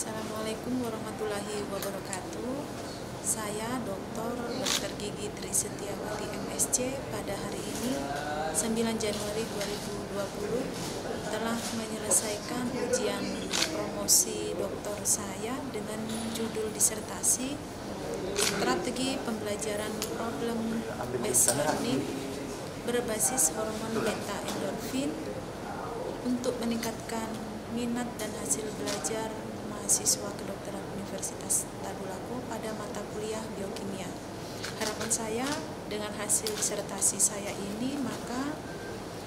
Assalamualaikum warahmatullahi wabarakatuh. Saya Dr. Gigi Tri Setiawati MSc pada hari ini 9 Januari 2020 telah menyelesaikan ujian promosi doktor saya dengan judul disertasi Strategi Pembelajaran Problem Based Learning berbasis hormon beta endorfin untuk meningkatkan minat dan hasil belajar mahasiswa kedokteran Universitas Tadulako pada mata kuliah biokimia. Harapan saya dengan hasil disertasi saya ini, maka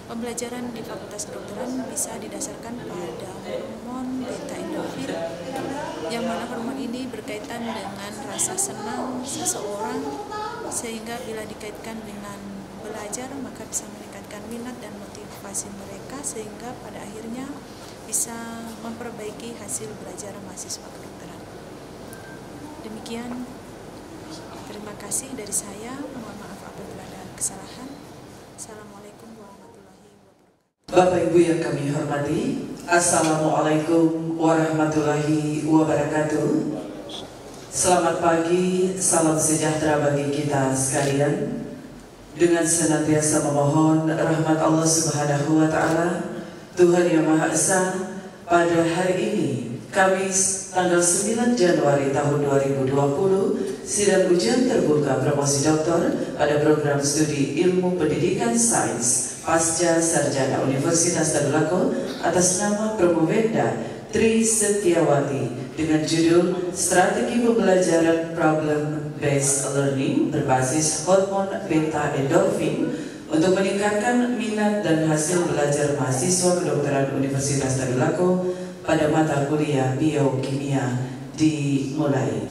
pembelajaran di Fakultas Kedokteran bisa didasarkan pada hormon beta endorfin, yang mana hormon ini berkaitan dengan rasa senang seseorang, sehingga bila dikaitkan dengan belajar maka bisa meningkatkan minat dan motivasi mereka, sehingga pada akhirnya bisa memperbaiki hasil belajar mahasiswa kedokteran. Demikian, terima kasih dari saya. Mohon maaf apabila ada kesalahan. Assalamualaikum warahmatullahi wabarakatuh. Bapak Ibu yang kami hormati, Assalamualaikum warahmatullahi wabarakatuh. Selamat pagi, salam sejahtera bagi kita sekalian. Dengan senantiasa memohon rahmat Allah Subhanahu wa Ta'ala, Tuhan Yang Maha Esa, pada hari ini, Kamis tanggal 9 Januari tahun 2020, sidang ujian terbuka promosi doktor pada program studi ilmu pendidikan sains pasca sarjana Universitas Tadulako atas nama Promovenda Tri Setiawati dengan judul Strategi Pembelajaran Problem Based Learning berbasis hormon beta endorfin untuk meningkatkan minat dan hasil belajar mahasiswa kedokteran Universitas Tadulako pada mata kuliah biokimia dimulai.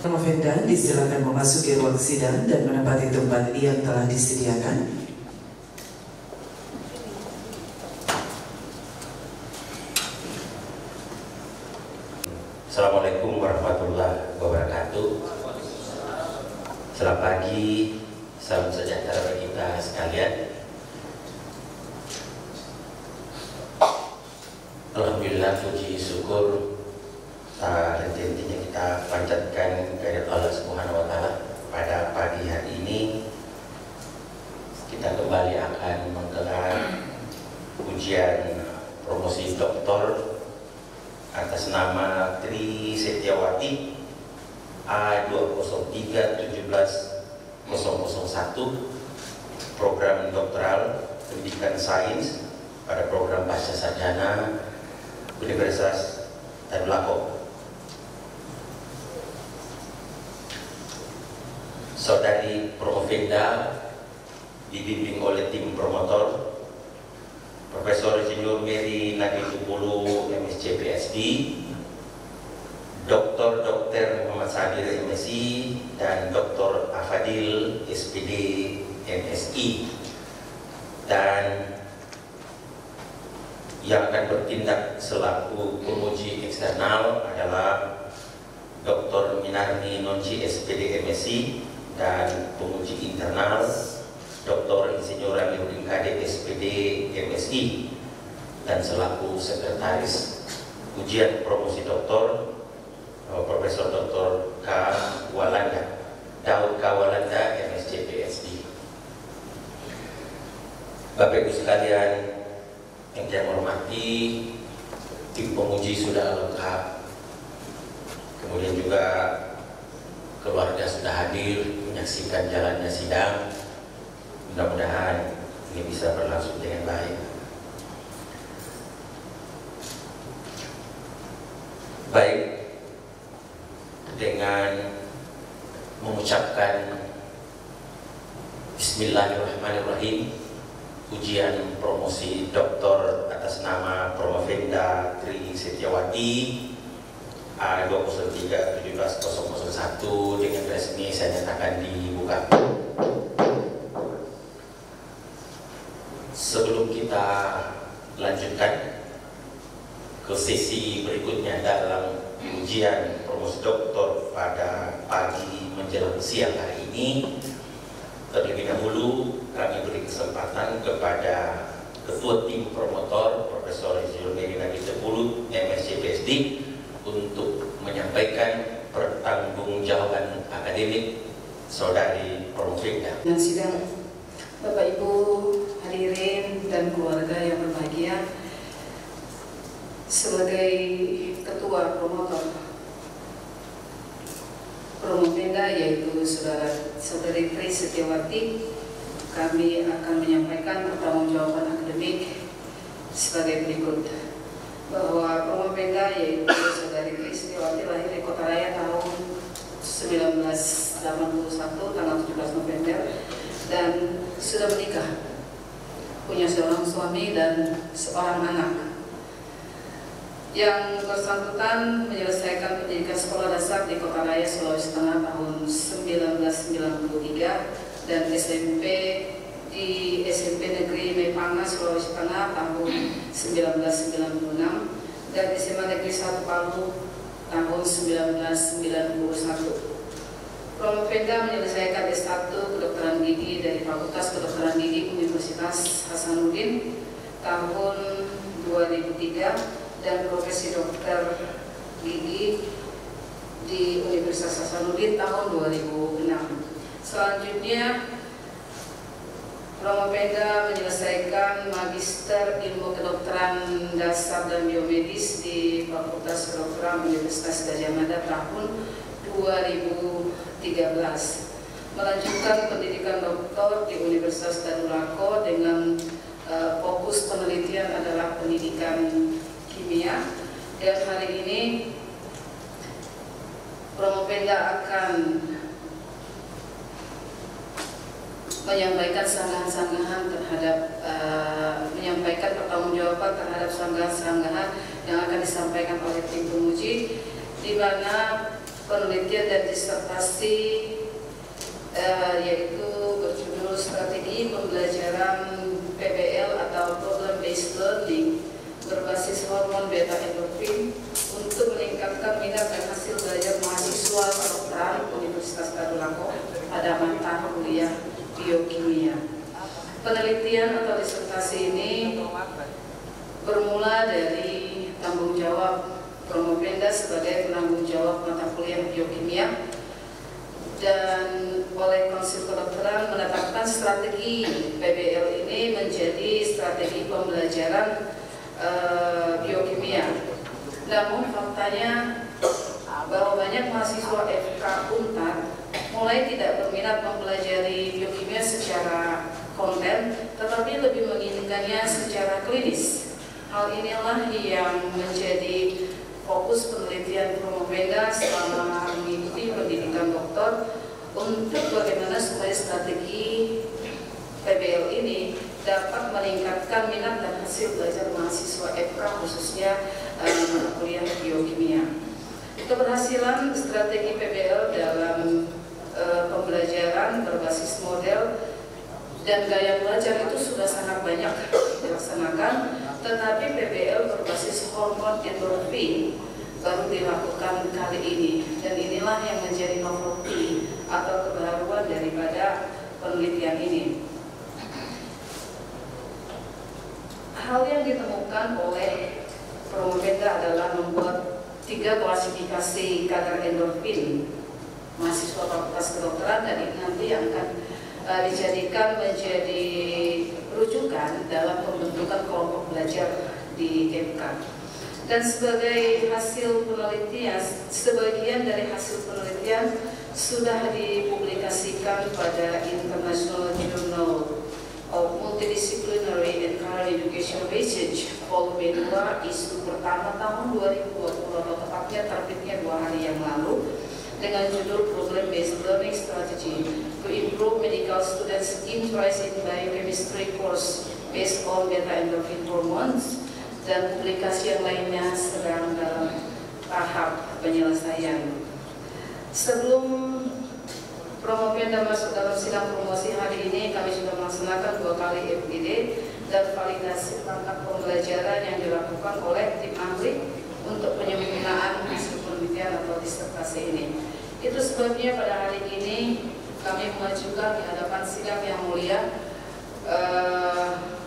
Promovenda disilakan memasuki ruang sidang dan menempati tempat yang telah disediakan. Assalamualaikum warahmatullahi wabarakatuh. Selamat pagi, salam sejahtera bagi kita sekalian. Alhamdulillah, puji syukur henti-hentinya kita panjatkan kehadirat Allah Subhanahu wa Ta'ala. Pada pagi hari ini kita kembali akan menggelar ujian promosi doktor atas nama Tri Setiawati A203-17001, program doktoral pendidikan sains pada program pasca sarjana Universitas Tadulako. Saudari Promovenda dibimbing oleh tim promotor Profesor Insinyur Mary Nagitupulu MSc PhD, Dr. Muhammad Sadir MSi, dan Dr. Afadil SPD MSi. Dan yang akan bertindak selaku penguji eksternal adalah Dr. Minarni Nonci SPD MSi dan penguji internal Dr. Insinyur Amiruddin Kade SPD MSi, dan selaku sekretaris ujian promosi doktor Profesor Dr. Daud K. Walanda MSc PhD. Bapak Ibu sekalian yang saya hormati, tim penguji sudah lengkap, kemudian juga keluarga sudah hadir menyaksikan jalannya sidang. Mudah-mudahan ini bisa berlangsung dengan baik. Baik, dengan mengucapkan Bismillahirrahmanirrahim, ujian promosi doktor atas nama Promovenda Tri Setiawati A203-17001 dengan resmi saya nyatakan dibuka. Sebelum kita lanjutkan ke sesi berikutnya dalam ujian promosi doktor pada pagi menjelang siang hari ini. Terlebih dahulu kami beri kesempatan kepada Ketua Tim Promotor Profesor Zulmedi Nadi Sepuluh MSc PhD untuk menyampaikan pertanggungjawaban akademik saudari Promopinda. Dan sidang Bapak Ibu hadirin dan keluarga yang berbahagia, sebagai Ketua Promotor Promopinda yaitu Saudari Tri Setiawati, kami akan menyampaikan pertanggungjawaban akademik sebagai berikut. Bahwa Promopinda yaitu Saudari Tri Setiawati lahir di Kota Raya tahun 1981 tanggal 17 November dan sudah menikah, punya seorang suami dan seorang anak. Yang bersangkutan menyelesaikan pendidikan sekolah dasar di Kota Raya, Sulawesi Tengah tahun 1993 dan SMP di SMP Negeri Mepanga, Sulawesi Tengah tahun 1996 dan SMA Negeri 1 Palu tahun 1991. Promopinda menyelesaikan S1 Kedokteran Gigi dari Fakultas Kedokteran Gigi Universitas Hasanuddin tahun 2003 dan profesi dokter gigi di Universitas Hasanuddin tahun 2006. Selanjutnya, Promopinda menyelesaikan Magister Ilmu Kedokteran Dasar dan Biomedis di Fakultas Kedokteran Universitas Gadjah Mada tahun 2013. Melanjutkan pendidikan doktor di Universitas Tadulako dengan fokus penelitian adalah pendidikan kimia, dan hari ini Promopinda akan menyampaikan sanggahan-sanggahan terhadap menyampaikan pertanggungjawaban terhadap sanggahan-sanggahan yang akan disampaikan oleh tim penguji, di mana penelitian dan disertasi yaitu berjudul Strategi Pembelajaran PBL atau Problem Based Learning berbasis hormon beta endorfin untuk meningkatkan minat dan hasil belajar mahasiswa kedokteran Universitas Tadulako pada mata kuliah biokimia. Penelitian atau disertasi ini bermula dari tanggung jawab Promopinda sebagai penanggung jawab mata kuliah biokimia, dan oleh Konsil Kedokteran menetapkan strategi PBL ini menjadi strategi pembelajaran biokimia. Namun faktanya bahwa banyak mahasiswa FK Unpad mulai tidak berminat mempelajari biokimia secara konten, tetapi lebih menginginkannya secara klinis. Hal inilah yang menjadi fokus penelitian Promopinda selama mengikuti pendidikan doktor untuk bagaimana supaya strategi PBL ini dapat meningkatkan minat dan hasil belajar mahasiswa FK khususnya mata kuliah biokimia. Keberhasilan strategi PBL dalam pembelajaran berbasis model dan gaya belajar itu sudah sangat banyak dilaksanakan, tetapi PBL berbasis hormon endorfin baru dilakukan kali ini, dan inilah yang menjadi novelty atau kebaruan daripada penelitian ini. Hal yang ditemukan oleh Promopinda adalah membuat 3 klasifikasi kadar endorfin mahasiswa Fakultas Kedokteran, dan ini nanti akan dijadikan menjadi rujukan dalam pembentukan kelompok belajar di FK. Dan sebagai hasil penelitian, sebagian dari hasil penelitian sudah dipublikasikan pada International Journal of Multidisciplinary and Career Education Research Volume 2 isu pertama tahun 2020, atau tepatnya terbitnya 2 hari yang lalu, dengan judul Problem Based Learning Strategy to Improve Medical Students' Interest in Biochemistry Course based on Beta Endorphin Hormones, dan publikasi yang lainnya sedang dalam tahap penyelesaian. Sebelum Promopinda masuk dalam sidang promosi hari ini, kami sudah melaksanakan 2 kali FGD dan validasi perangkat pembelajaran yang dilakukan oleh tim ahli untuk penyempurnaan hasil penelitian atau disertasi ini. Itu sebabnya pada hari ini kami mengajukan di hadapan sidang yang mulia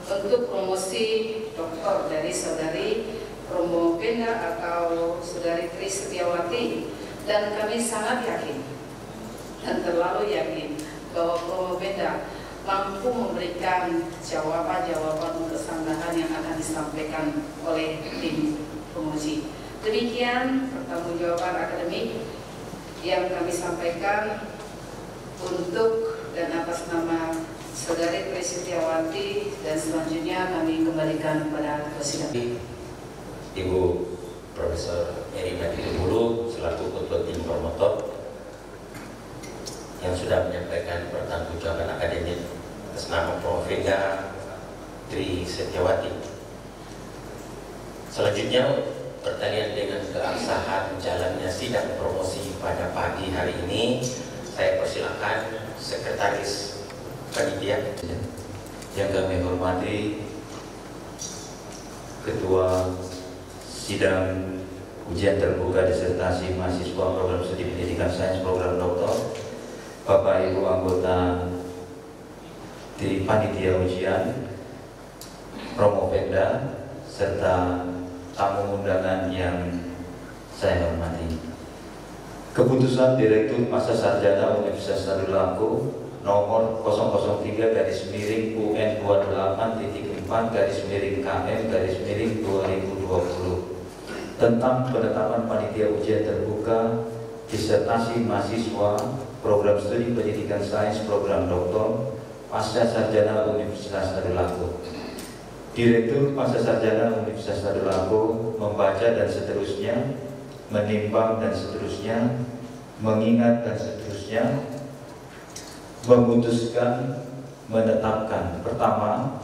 untuk promosi doktor dari saudari Promopenda atau saudari Tri Setiawati, dan kami sangat yakin dan terlalu yakin bahwa Promopenda mampu memberikan jawaban-jawaban untuk sanggahan yang akan disampaikan oleh tim penguji. Demikian pertanggungjawaban akademik yang kami sampaikan untuk dan atas nama Saudari Tri Setiawati, dan selanjutnya kami kembalikan kepada persidangan. Ibu Profesor Erina Pitupulu selaku Ketua Tim Promotor yang sudah menyampaikan pertanggungjawaban akademik atas nama Promopenda Tri Setiawati. Selanjutnya, pertanyaan dengan keabsahan jalannya sidang promosi pada pagi hari ini, saya persilakan Sekretaris Panitia yang kami hormati Ketua Sidang Ujian Terbuka Disertasi Mahasiswa Program Studi Pendidikan Sains Program Doktor, Bapak Ibu anggota di Panitia Ujian, Promopenda, serta tamu undangan yang saya hormati. Keputusan Direktur Masa Sarjana Universitas Tadulako nomor 003/UN 28.4/KM/2020 tentang penetapan panitia ujian terbuka disertasi mahasiswa program studi pendidikan sains program doktor pasca sarjana Universitas Tadulako. Direktur Pasca Sarjana Universitas Tadulako membaca dan seterusnya, menimbang dan seterusnya, mengingat dan seterusnya, memutuskan menetapkan: pertama,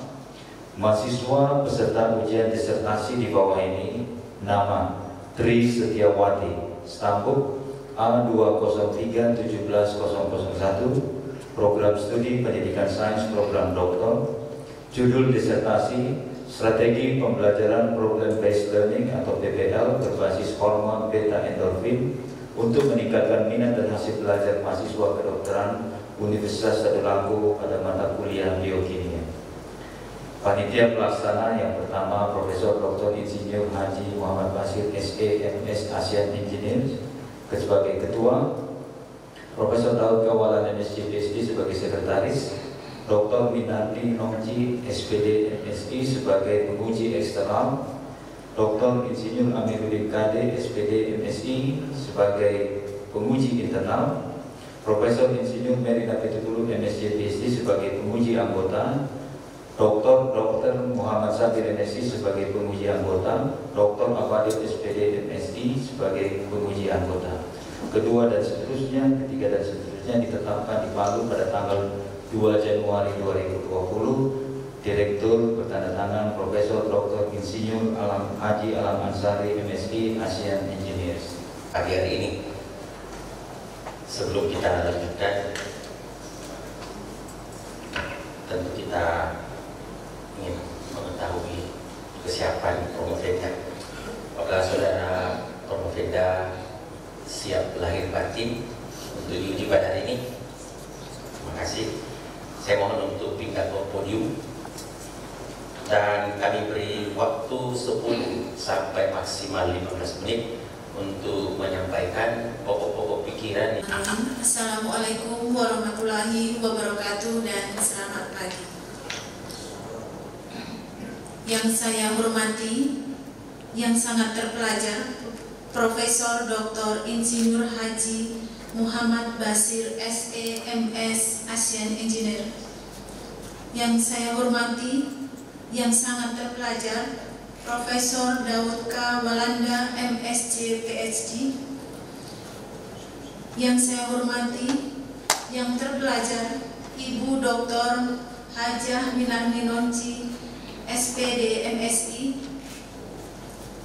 mahasiswa peserta ujian disertasi di bawah ini nama Tri Setiawati, stambuk A203-17001, program studi pendidikan sains program doktor, judul disertasi Strategi Pembelajaran Problem Based Learning atau PBL berbasis hormon beta endorfin untuk meningkatkan minat dan hasil belajar mahasiswa kedokteran Universitas Tadulako pada mata kuliah biokimia. Panitia pelaksana yang pertama Profesor Dr. Insinyur Haji Muhammad Basir SE MS Asian Engineers sebagai ketua, Profesor Daud Kawalan MSc PhD sebagai sekretaris, Dr. Minardi Nongji SPD MSI sebagai penguji eksternal, Dr. Insinyur Amiruddin KD SPD MSI sebagai penguji internal, Profesor Insinyur Merina Pitupulu MSc PhD sebagai penguji anggota, Dr. Muhammad Sabir MSi sebagai penguji anggota, Dr. Abadil SPD MSi sebagai penguji anggota. Kedua dan seterusnya, ketiga dan seterusnya ditetapkan di Palu pada tanggal 2 Januari 2020. Direktur bertanda tangan Profesor Dr. Insinyur Haji Alam Ansari MSi Asian Engineers. Pagi hari ini, sebelum kita lanjutkan, tentu kita ingin mengetahui kesiapan Promopenda. Apakah saudara Promopenda siap lahir batin untuk diuji pada hari ini? Terima kasih. Saya mohon untuk pindah ke podium dan kami beri waktu 10 sampai maksimal 15 menit untuk menyampaikan pokok-pokok pikiran. Assalamualaikum warahmatullahi wabarakatuh dan selamat pagi. Yang saya hormati, yang sangat terpelajar, Profesor Dr. Insinyur Haji Muhammad Basir SE MS Asian Engineer. Yang saya hormati, yang sangat terpelajar, Profesor Daud K. Walanda MSc PhD. Yang saya hormati, yang terpelajar, Ibu Dr. Hajah Minardi Nongji SPD MSI.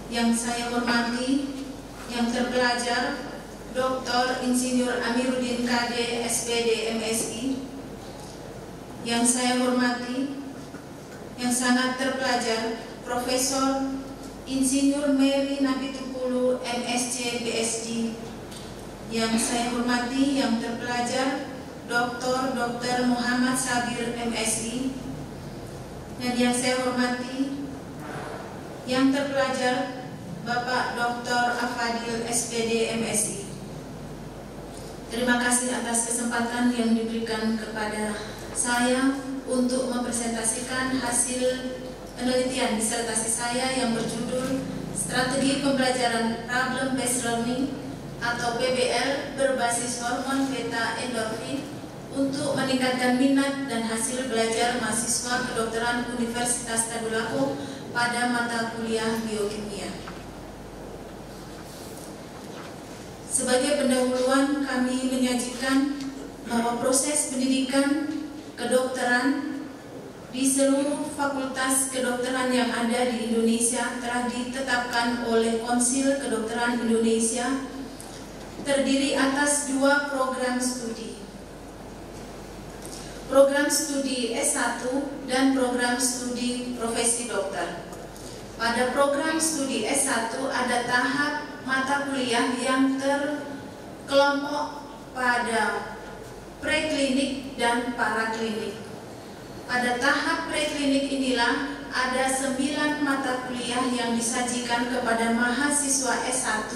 Yang saya hormati, yang terpelajar, Dr. Insinyur Amiruddin KD SPD MSI. Yang saya hormati, yang sangat terpelajar, Profesor Insinyur Merina Pitupulu MSc PhD. Yang saya hormati, yang terpelajar, Dr. Muhammad Sabir MSI, dan yang saya hormati yang terpelajar Bapak Dr. Afadil SPD MSI. Terima kasih atas kesempatan yang diberikan kepada saya untuk mempresentasikan hasil penelitian disertasi saya yang berjudul Strategi Pembelajaran Problem Based Learning atau PBL berbasis hormon beta endorfin untuk meningkatkan minat dan hasil belajar mahasiswa kedokteran Universitas Tadulako pada mata kuliah biokimia. Sebagai pendahuluan, kami menyajikan bahwa proses pendidikan kedokteran di seluruh fakultas kedokteran yang ada di Indonesia telah ditetapkan oleh Konsil Kedokteran Indonesia, terdiri atas 2 program studi. Program studi S1 dan program studi profesi dokter. Pada program studi S1 ada tahap mata kuliah yang terkelompok pada preklinik dan paraklinik. Pada tahap preklinik inilah ada 9 mata kuliah yang disajikan kepada mahasiswa S1,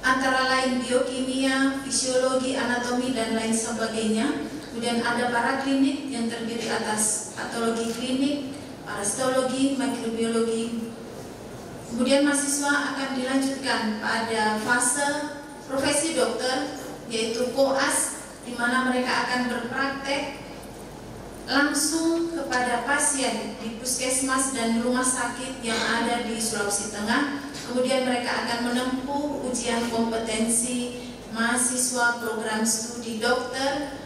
antara lain biokimia, fisiologi, anatomi, dan lain sebagainya. Kemudian ada paraklinik yang terdiri atas patologi klinik, parasitologi, mikrobiologi. Kemudian mahasiswa akan dilanjutkan pada fase profesi dokter, yaitu koas, di mana mereka akan berpraktek langsung kepada pasien di puskesmas dan rumah sakit yang ada di Sulawesi Tengah. Kemudian mereka akan menempuh ujian kompetensi mahasiswa program studi dokter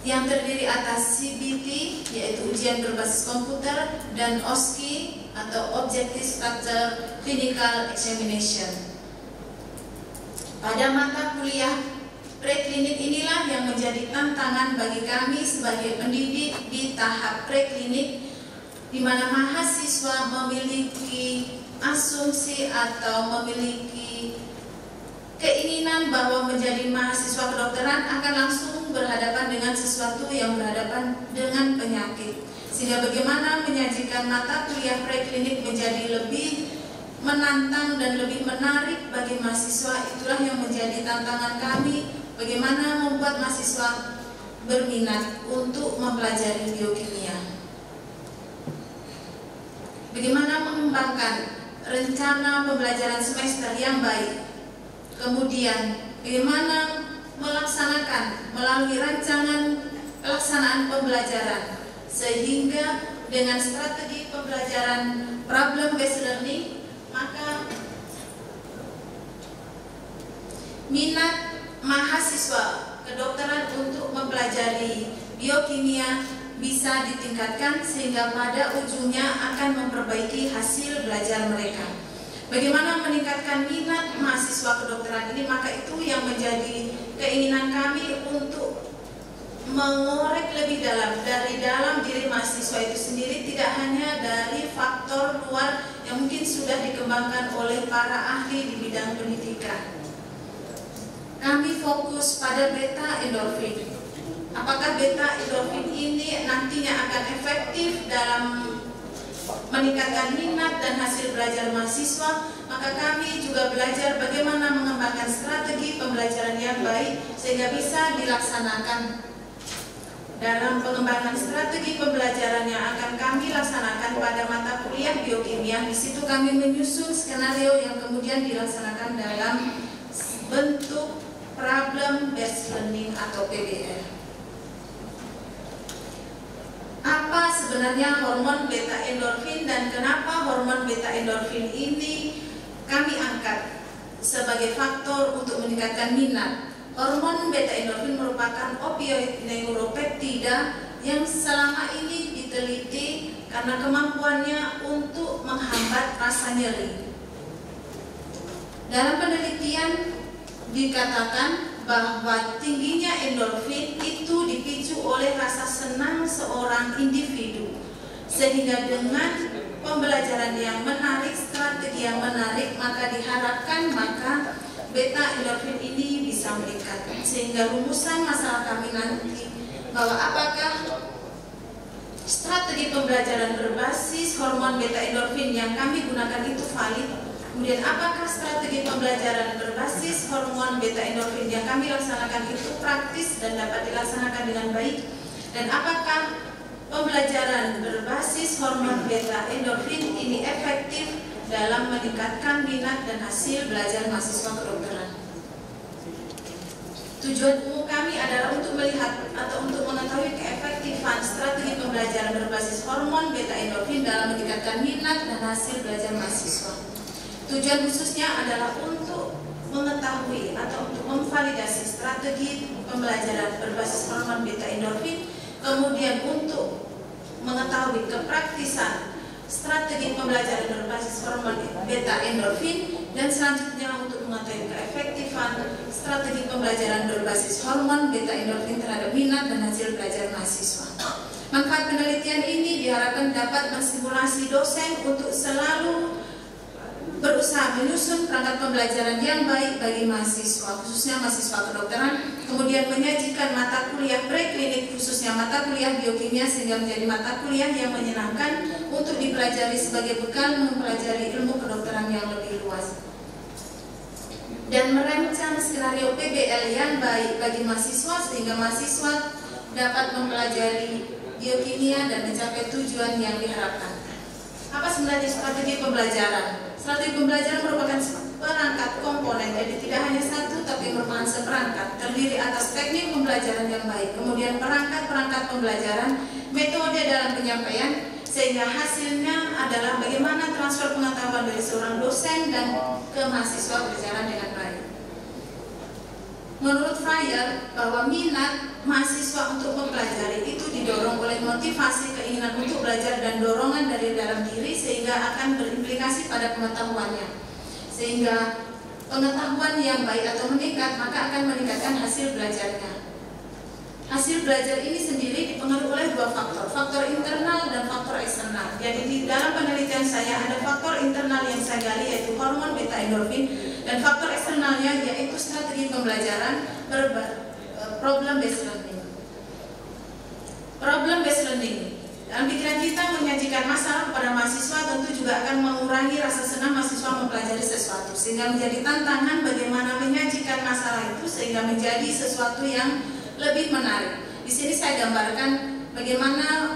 yang terdiri atas CBT, yaitu ujian berbasis komputer, dan OSCE atau Objective Structure Clinical Examination. Pada mata kuliah preklinik inilah yang menjadi tantangan bagi kami sebagai pendidik di tahap preklinik, di mana mahasiswa memiliki asumsi atau memiliki keinginan bahwa menjadi mahasiswa kedokteran akan langsung berhadapan dengan sesuatu yang berhadapan dengan penyakit. Sehingga bagaimana menyajikan mata kuliah preklinik menjadi lebih menantang dan lebih menarik bagi mahasiswa, itulah yang menjadi tantangan kami. Bagaimana membuat mahasiswa berminat untuk mempelajari biokimia. Bagaimana mengembangkan rencana pembelajaran semester yang baik. Kemudian bagaimana melaksanakan melalui rancangan pelaksanaan pembelajaran, sehingga dengan strategi pembelajaran problem based learning, maka minat mahasiswa kedokteran untuk mempelajari biokimia bisa ditingkatkan, sehingga pada ujungnya akan memperbaiki hasil belajar mereka. Bagaimana meningkatkan minat mahasiswa kedokteran ini, maka itu yang menjadi keinginan kami untuk mengorek lebih dalam dari dalam diri mahasiswa itu sendiri, tidak hanya dari faktor luar yang mungkin sudah dikembangkan oleh para ahli di bidang pendidikan. Kami fokus pada beta endorfin. Apakah beta endorfin ini nantinya akan efektif dalam meningkatkan minat dan hasil belajar mahasiswa? Maka kami juga belajar bagaimana mengembangkan strategi pembelajaran yang baik sehingga bisa dilaksanakan. Dalam pengembangan strategi pembelajaran yang akan kami laksanakan pada mata kuliah biokimia, di situ kami menyusun skenario yang kemudian dilaksanakan dalam bentuk problem based learning atau PBL. Apa sebenarnya hormon beta endorfin dan kenapa hormon beta endorfin ini kami angkat sebagai faktor untuk meningkatkan minat? Hormon beta endorfin merupakan opioid neuropeptida yang selama ini diteliti karena kemampuannya untuk menghambat rasa nyeri. Dalam penelitian dikatakan bahwa tingginya endorfin itu dipicu oleh rasa senang seorang individu, sehingga dengan pembelajaran yang menarik, strategi yang menarik, maka diharapkan beta endorfin ini bisa bisa meningkat. Sehingga rumusan masalah kami nanti bahwa apakah strategi pembelajaran berbasis hormon beta endorfin yang kami gunakan itu valid. Kemudian apakah strategi pembelajaran berbasis hormon beta endorfin yang kami laksanakan itu praktis dan dapat dilaksanakan dengan baik. Dan apakah pembelajaran berbasis hormon beta endorfin ini efektif dalam meningkatkan minat dan hasil belajar mahasiswa kedokteran. Tujuan umum kami adalah untuk melihat atau untuk mengetahui keefektifan strategi pembelajaran berbasis hormon beta endorfin dalam meningkatkan minat dan hasil belajar mahasiswa. Tujuan khususnya adalah untuk mengetahui atau untuk memvalidasi strategi pembelajaran berbasis hormon beta endorfin, kemudian untuk mengetahui kepraktisan strategi pembelajaran berbasis hormon beta endorfin, dan selanjutnya untuk mengetahui keefektifan strategi pembelajaran berbasis hormon beta endorfin terhadap minat dan hasil belajar mahasiswa. Manfaat penelitian ini diharapkan dapat menstimulasi dosen untuk selalu berusaha menyusun perangkat pembelajaran yang baik bagi mahasiswa, khususnya mahasiswa kedokteran, kemudian menyajikan mata kuliah preklinik, khususnya mata kuliah biokimia, sehingga menjadi mata kuliah yang menyenangkan untuk dipelajari sebagai bekal mempelajari ilmu kedokteran yang lebih luas. Dan merancang skenario PBL yang baik bagi mahasiswa, sehingga mahasiswa dapat mempelajari biokimia dan mencapai tujuan yang diharapkan. Apa sebenarnya strategi pembelajaran? Strategi pembelajaran merupakan perangkat komponen, jadi tidak hanya satu tapi merupakan seperangkat, terdiri atas teknik pembelajaran yang baik, kemudian perangkat-perangkat pembelajaran, metode dalam penyampaian, sehingga hasilnya adalah bagaimana transfer pengetahuan dari seorang dosen dan ke mahasiswa berjalan dengan baik. Menurut Fryer, bahwa minat mahasiswa untuk mempelajari itu didorong oleh motivasi, keinginan untuk belajar, dan dorongan dari dalam diri, sehingga akan berimplikasi pada pengetahuannya. Sehingga pengetahuan yang baik atau meningkat, maka akan meningkatkan hasil belajarnya. Hasil belajar ini sendiri dipengaruhi oleh dua faktor, faktor internal dan faktor eksternal. Jadi di dalam penelitian saya ada faktor internal yang saya gali, yaitu hormon beta endorfin, dan faktor eksternalnya yaitu strategi pembelajaran problem based learning. Problem based learning, dalam pikiran kita menyajikan masalah kepada mahasiswa tentu juga akan mengurangi rasa senang mahasiswa mempelajari sesuatu, sehingga menjadi tantangan bagaimana menyajikan masalah itu sehingga menjadi sesuatu yang lebih menarik. Di sini saya gambarkan bagaimana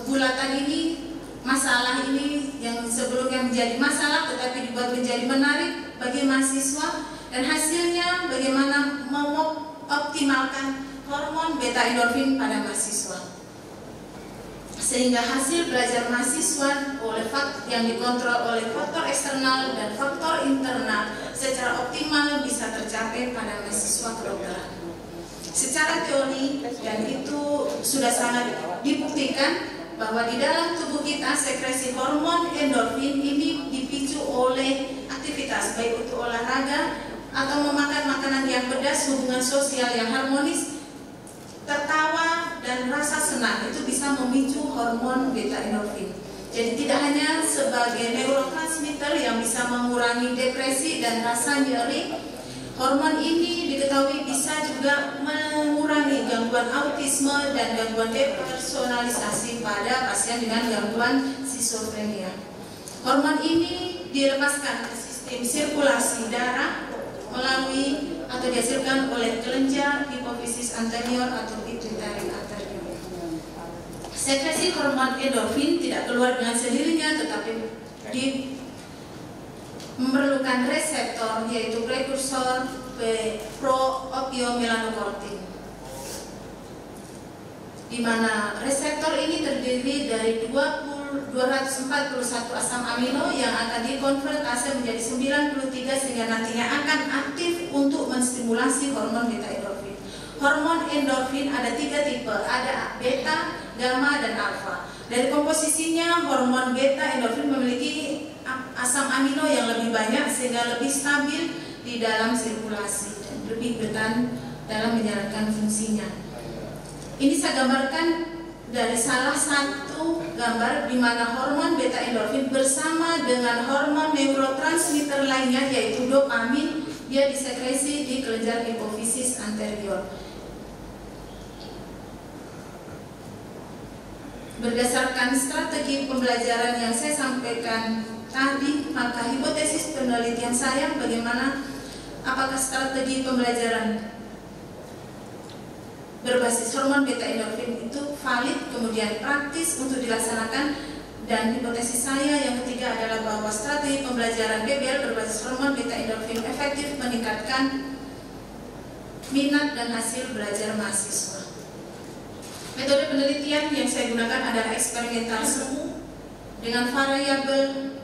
bulatan ini, masalah ini yang sebelumnya menjadi masalah tetapi dibuat menjadi menarik bagi mahasiswa, dan hasilnya bagaimana mengoptimalkan hormon beta endorfin pada mahasiswa, sehingga hasil belajar mahasiswa oleh yang dikontrol oleh faktor eksternal dan faktor internal secara optimal bisa tercapai pada mahasiswa kedokteran. Secara teori, dan itu sudah sangat dibuktikan bahwa di dalam tubuh kita sekresi hormon endorfin ini dipicu oleh aktivitas, baik itu olahraga atau memakan makanan yang pedas, hubungan sosial yang harmonis, tertawa, dan rasa senang, itu bisa memicu hormon beta endorfin. Jadi tidak hanya sebagai neurotransmitter yang bisa mengurangi depresi dan rasa nyeri, hormon ini diketahui bisa juga mengurangi gangguan autisme dan gangguan depersonalisasi pada pasien dengan gangguan skizofrenia. Hormon ini dilepaskan ke sistem sirkulasi darah melalui atau dihasilkan oleh kelenjar hipofisis anterior atau pituitary anterior. Sekresi hormon endorfin tidak keluar dengan sendirinya, tetapi memerlukan reseptor, yaitu prekursor pro-opiomelanokortin, di mana reseptor ini terdiri dari 241 asam amino yang akan dikonvertasi menjadi 93 sehingga nantinya akan aktif untuk menstimulasi hormon beta endorfin. Hormon endorfin ada 3 tipe, ada beta, gamma, dan alfa. Dari komposisinya, hormon beta endorfin memiliki asam amino yang lebih banyak sehingga lebih stabil di dalam sirkulasi dan lebih bertahan dalam menjalankan fungsinya. Ini saya gambarkan dari salah satu gambar di mana hormon beta endorfin bersama dengan hormon neurotransmitter lainnya yaitu dopamin, dia disekresi di fungsi kelenjar hipofisis anterior. Berdasarkan strategi pembelajaran yang saya sampaikan tadi, maka hipotesis penelitian saya bagaimana apakah strategi pembelajaran berbasis hormon beta endorfin itu valid, kemudian praktis untuk dilaksanakan. Dan hipotesis saya yang ketiga adalah bahwa strategi pembelajaran PBL berbasis hormon beta endorfin efektif meningkatkan minat dan hasil belajar mahasiswa. Metode penelitian yang saya gunakan adalah eksperimental semu dengan variabel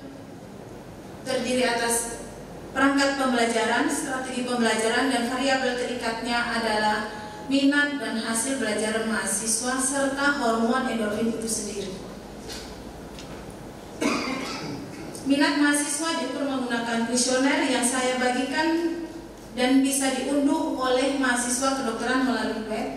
terdiri atas perangkat pembelajaran, strategi pembelajaran, dan variabel terikatnya adalah minat dan hasil belajar mahasiswa serta hormon endorfin itu sendiri. Minat mahasiswa diukur menggunakan kuesioner yang saya bagikan dan bisa diunduh oleh mahasiswa kedokteran melalui web.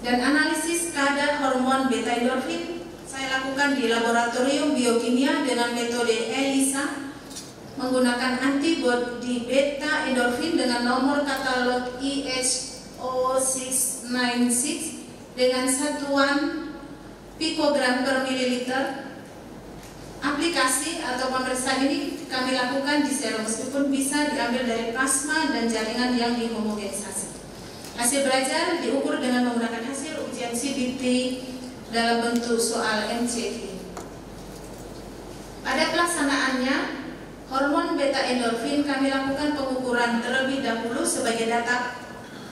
Dan analisis kadar hormon beta endorfin saya lakukan di laboratorium biokimia dengan metode ELISA menggunakan antibodi beta endorfin dengan nomor katalog IHO696 dengan satuan pikogram per mililiter. Aplikasi atau pemeriksaan ini kami lakukan di serum meskipun bisa diambil dari plasma dan jaringan yang dihomogenisasi. Hasil belajar diukur dengan menggunakan hasil ujian CBT dalam bentuk soal MCQ. Pada pelaksanaannya, hormon beta endorfin kami lakukan pengukuran terlebih dahulu sebagai data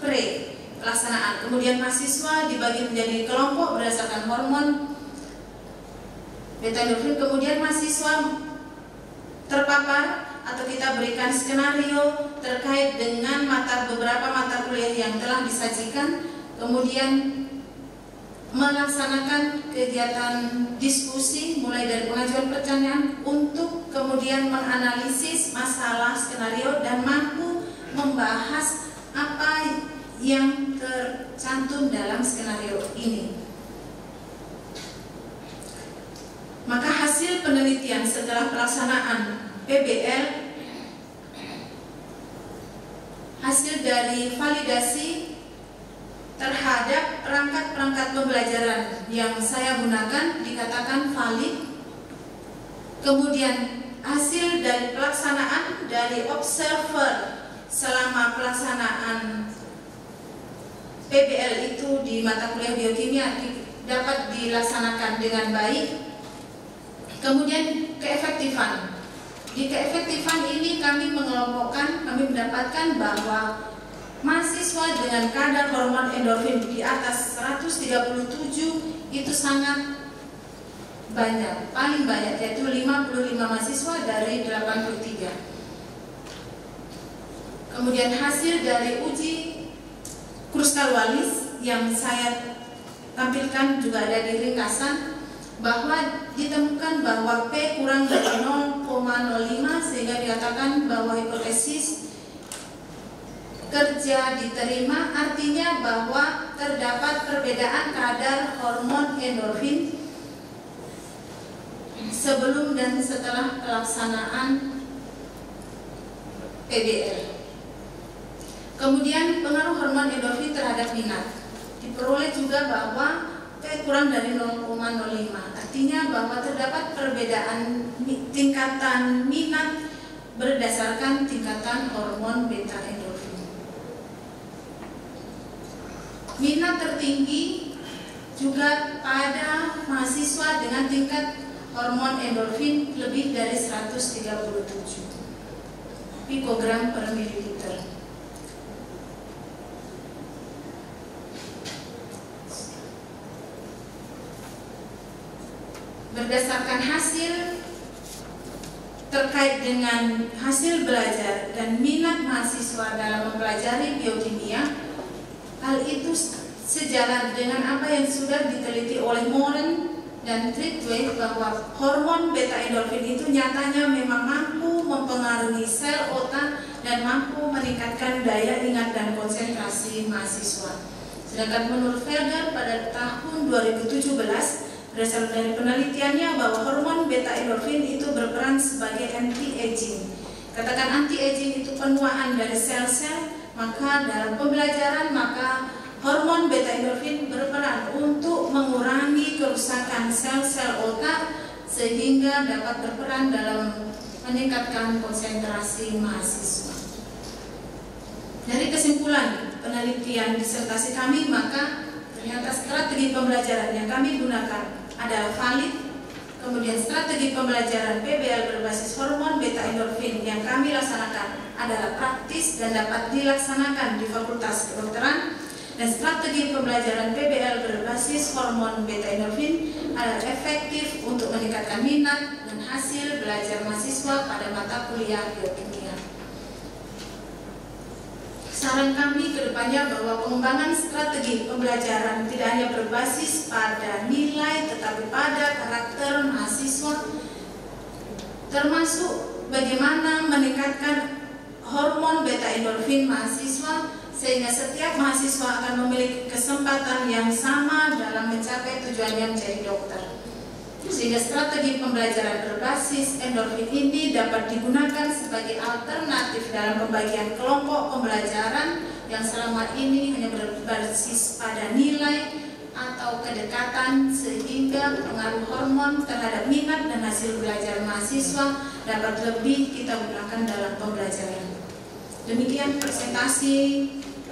pre-pelaksanaan. Kemudian mahasiswa dibagi menjadi kelompok berdasarkan hormon beta endorfin, kemudian mahasiswa terpapar atau kita berikan skenario terkait dengan beberapa mata kuliah yang telah disajikan, kemudian melaksanakan kegiatan diskusi mulai dari pengajuan pertanyaan untuk kemudian menganalisis masalah skenario dan mampu membahas apa yang tercantum dalam skenario ini. Maka hasil penelitian setelah pelaksanaan PBL, hasil dari validasi terhadap perangkat-perangkat pembelajaran yang saya gunakan dikatakan valid. Kemudian hasil dari pelaksanaan dari observer selama pelaksanaan PBL itu di mata kuliah biokimia dapat dilaksanakan dengan baik. Kemudian keefektifan. Di keefektifan ini kami mengelompokkan, kami mendapatkan bahwa mahasiswa dengan kadar hormon endorfin di atas 137 itu sangat banyak, paling banyak, yaitu 55 mahasiswa dari 83. Kemudian hasil dari uji Kruskal-Wallis yang saya tampilkan juga ada di ringkasan, bahwa ditemukan bahwa P kurang dari 0,05 sehingga dikatakan bahwa hipotesis kerja diterima, artinya bahwa terdapat perbedaan kadar hormon endorfin sebelum dan setelah pelaksanaan PBL. Kemudian pengaruh hormon endorfin terhadap minat diperoleh juga bahwa P kurang dari 0,05, artinya bahwa terdapat perbedaan tingkatan minat berdasarkan tingkatan hormon beta endorfin. Minat tertinggi juga pada mahasiswa dengan tingkat hormon endorfin lebih dari 137 pikogram per mililiter. Berdasarkan hasil terkait dengan hasil belajar dan minat mahasiswa dalam mempelajari biokimia, hal itu sejalan dengan apa yang sudah diteliti oleh Moran dan Tritway bahwa hormon beta endorfin itu nyatanya memang mampu mempengaruhi sel otak dan mampu meningkatkan daya ingat dan konsentrasi mahasiswa. Sedangkan menurut Felder pada tahun 2017 berdasarkan dari penelitiannya bahwa hormon beta endorfin itu berperan sebagai anti-aging. Katakan anti-aging itu penuaan dari sel-sel Maka dalam pembelajaran hormon beta endorfin berperan untuk mengurangi kerusakan sel-sel otak sehingga dapat berperan dalam meningkatkan konsentrasi mahasiswa. Dari kesimpulan penelitian disertasi kami, maka ternyata strategi pembelajaran yang kami gunakan adalah valid. Kemudian strategi pembelajaran PBL berbasis hormon beta endorfin yang kami laksanakan adalah praktis dan dapat dilaksanakan di Fakultas Kedokteran. Dan strategi pembelajaran PBL berbasis hormon beta endorfin adalah efektif untuk meningkatkan minat dan hasil belajar mahasiswa pada mata kuliah biokimia. Saran kami ke depannya bahwa pengembangan strategi pembelajaran tidak hanya berbasis pada nilai tetapi pada karakter mahasiswa, termasuk bagaimana meningkatkan hormon beta endorfin mahasiswa sehingga setiap mahasiswa akan memiliki kesempatan yang sama dalam mencapai tujuannya menjadi dokter. Sehingga strategi pembelajaran berbasis endorfin ini dapat digunakan sebagai alternatif dalam pembagian kelompok pembelajaran yang selama ini hanya berbasis pada nilai atau kedekatan, sehingga pengaruh hormon terhadap minat dan hasil belajar mahasiswa dapat lebih kita gunakan dalam pembelajaran. Demikian presentasi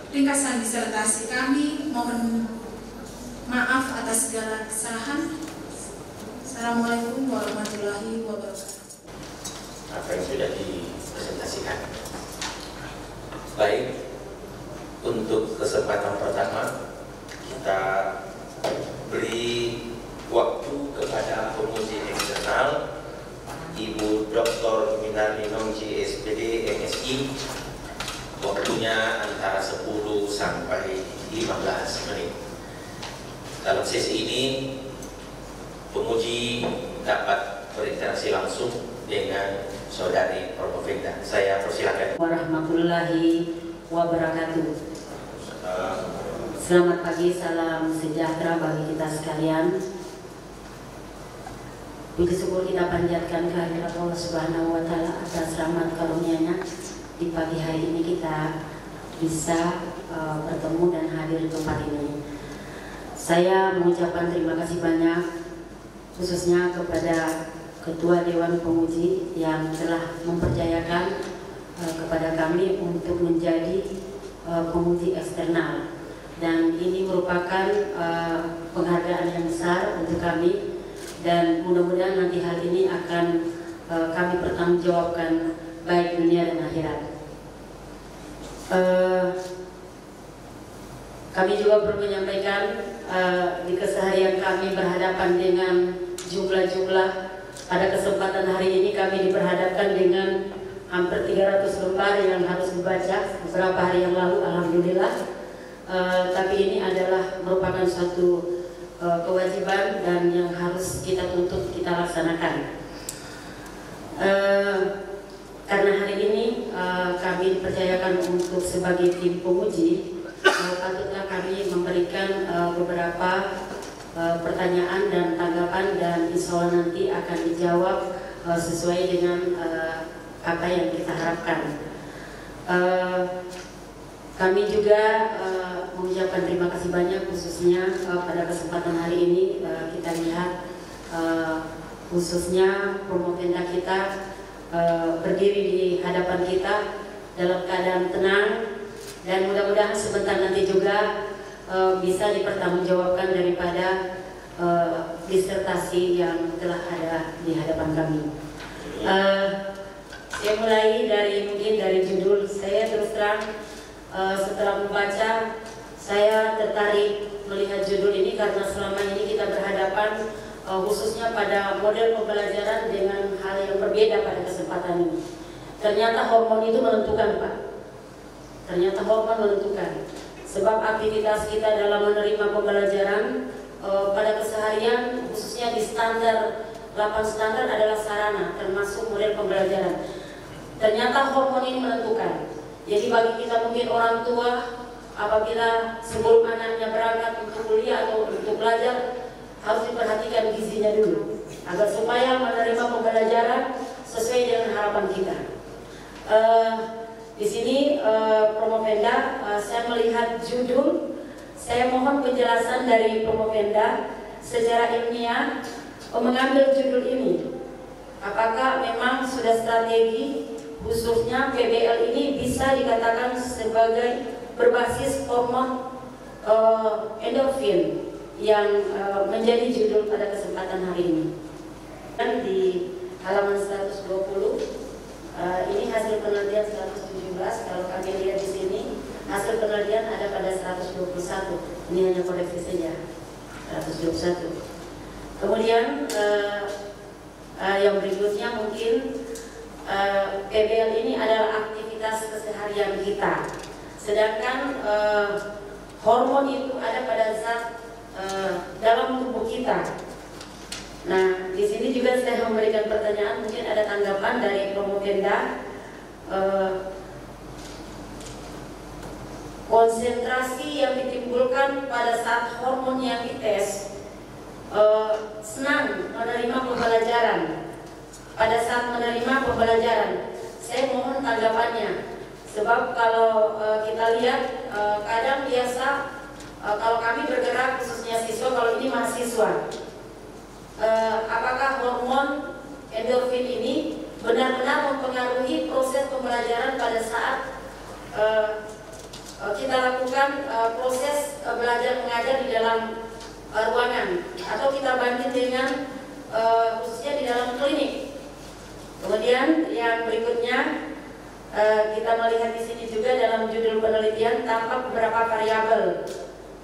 ringkasan disertasi kami. Mohon maaf atas segala kesalahan. Assalamualaikum warahmatullahi wabarakatuh. Apa yang sudah dipresentasikan. Baik, untuk kesempatan pertama kita beri waktu kepada penguji eksternal Ibu Dr. Minarni Nongji SPD MSI. Waktunya antara 10 sampai 15 menit. Dalam sesi ini penguji dapat berinteraksi langsung dengan saudari Promovinda. Saya persilakan. Warahmatullahi wabarakatuh. Selamat pagi, salam sejahtera bagi kita sekalian. Puji syukur kita panjatkan kehadirat Allah Subhanahu wa Ta'ala atas rahmat karunia-Nya. Di pagi hari ini kita bisa bertemu dan hadir di tempat ini. Saya mengucapkan terima kasih banyak, khususnya kepada Ketua Dewan Penguji yang telah mempercayakan kepada kami untuk menjadi penguji eksternal, dan ini merupakan penghargaan yang besar untuk kami, dan mudah-mudahan nanti hal ini akan kami pertanggungjawabkan baik dunia dan akhirat. Kami juga perlu menyampaikan di keseharian kami berhadapan dengan jumlah-jumlah. Pada kesempatan hari ini kami diperhadapkan dengan hampir 300 lembar yang harus dibaca beberapa hari yang lalu, alhamdulillah. Tapi ini adalah merupakan suatu kewajiban dan yang harus kita tuntut, kita laksanakan. Karena hari ini kami dipercayakan untuk sebagai tim penguji, patutlah kami memberikan beberapa pertanyaan dan tanggapan, dan insya Allah nanti akan dijawab sesuai dengan apa yang kita harapkan. Kami juga mengucapkan terima kasih banyak, khususnya pada kesempatan hari ini kita lihat khususnya Promovenda kita berdiri di hadapan kita dalam keadaan tenang, dan mudah-mudahan sebentar nanti juga bisa dipertanggungjawabkan daripada disertasi yang telah ada di hadapan kami. Saya mulai mungkin dari judul. Saya terus terang setelah membaca, saya tertarik melihat judul ini karena selama ini kita berhadapan khususnya pada model pembelajaran dengan hal yang berbeda pada kesempatan ini. Ternyata hormon itu menentukan, Pak. Ternyata hormon menentukan. Sebab aktivitas kita dalam menerima pembelajaran pada keseharian, khususnya di standar 8 standar adalah sarana, termasuk model pembelajaran. Ternyata hormon ini menentukan. Jadi bagi kita mungkin orang tua, apabila sebelum anaknya berangkat untuk kuliah atau untuk belajar, harus diperhatikan gizinya dulu, agar supaya menerima pembelajaran sesuai dengan harapan kita. Di sini Promovenda Promopenda, saya melihat judul, saya mohon penjelasan dari Promopenda secara ilmiah mengambil judul ini. Apakah memang sudah strategi khususnya PBL ini bisa dikatakan sebagai berbasis hormon endorfin yang menjadi judul pada kesempatan hari ini. Dan di halaman 120 ini hasil penelitian 117. Kalau kami lihat di sini hasil penelitian ada pada 121. Ini hanya koreksi saja 121. Kemudian yang berikutnya mungkin PBL ini adalah aktivitas keseharian kita. Sedangkan hormon itu ada pada zat dalam tubuh kita. Nah, di sini juga saya memberikan pertanyaan, mungkin ada tanggapan dari Promopenda. Konsentrasi yang ditimbulkan pada saat hormon yang dites senang menerima pembelajaran. Pada saat menerima pembelajaran, saya mohon tanggapannya. Sebab kalau kita lihat kadang biasa kalau kami bergerak khususnya siswa, kalau ini mahasiswa, apakah hormon endorfin ini benar-benar mempengaruhi proses pembelajaran pada saat kita lakukan proses belajar mengajar di dalam ruangan, atau kita banding dengan khususnya di dalam klinik. Kemudian yang berikutnya kita melihat di sini juga dalam judul penelitian tampak beberapa variabel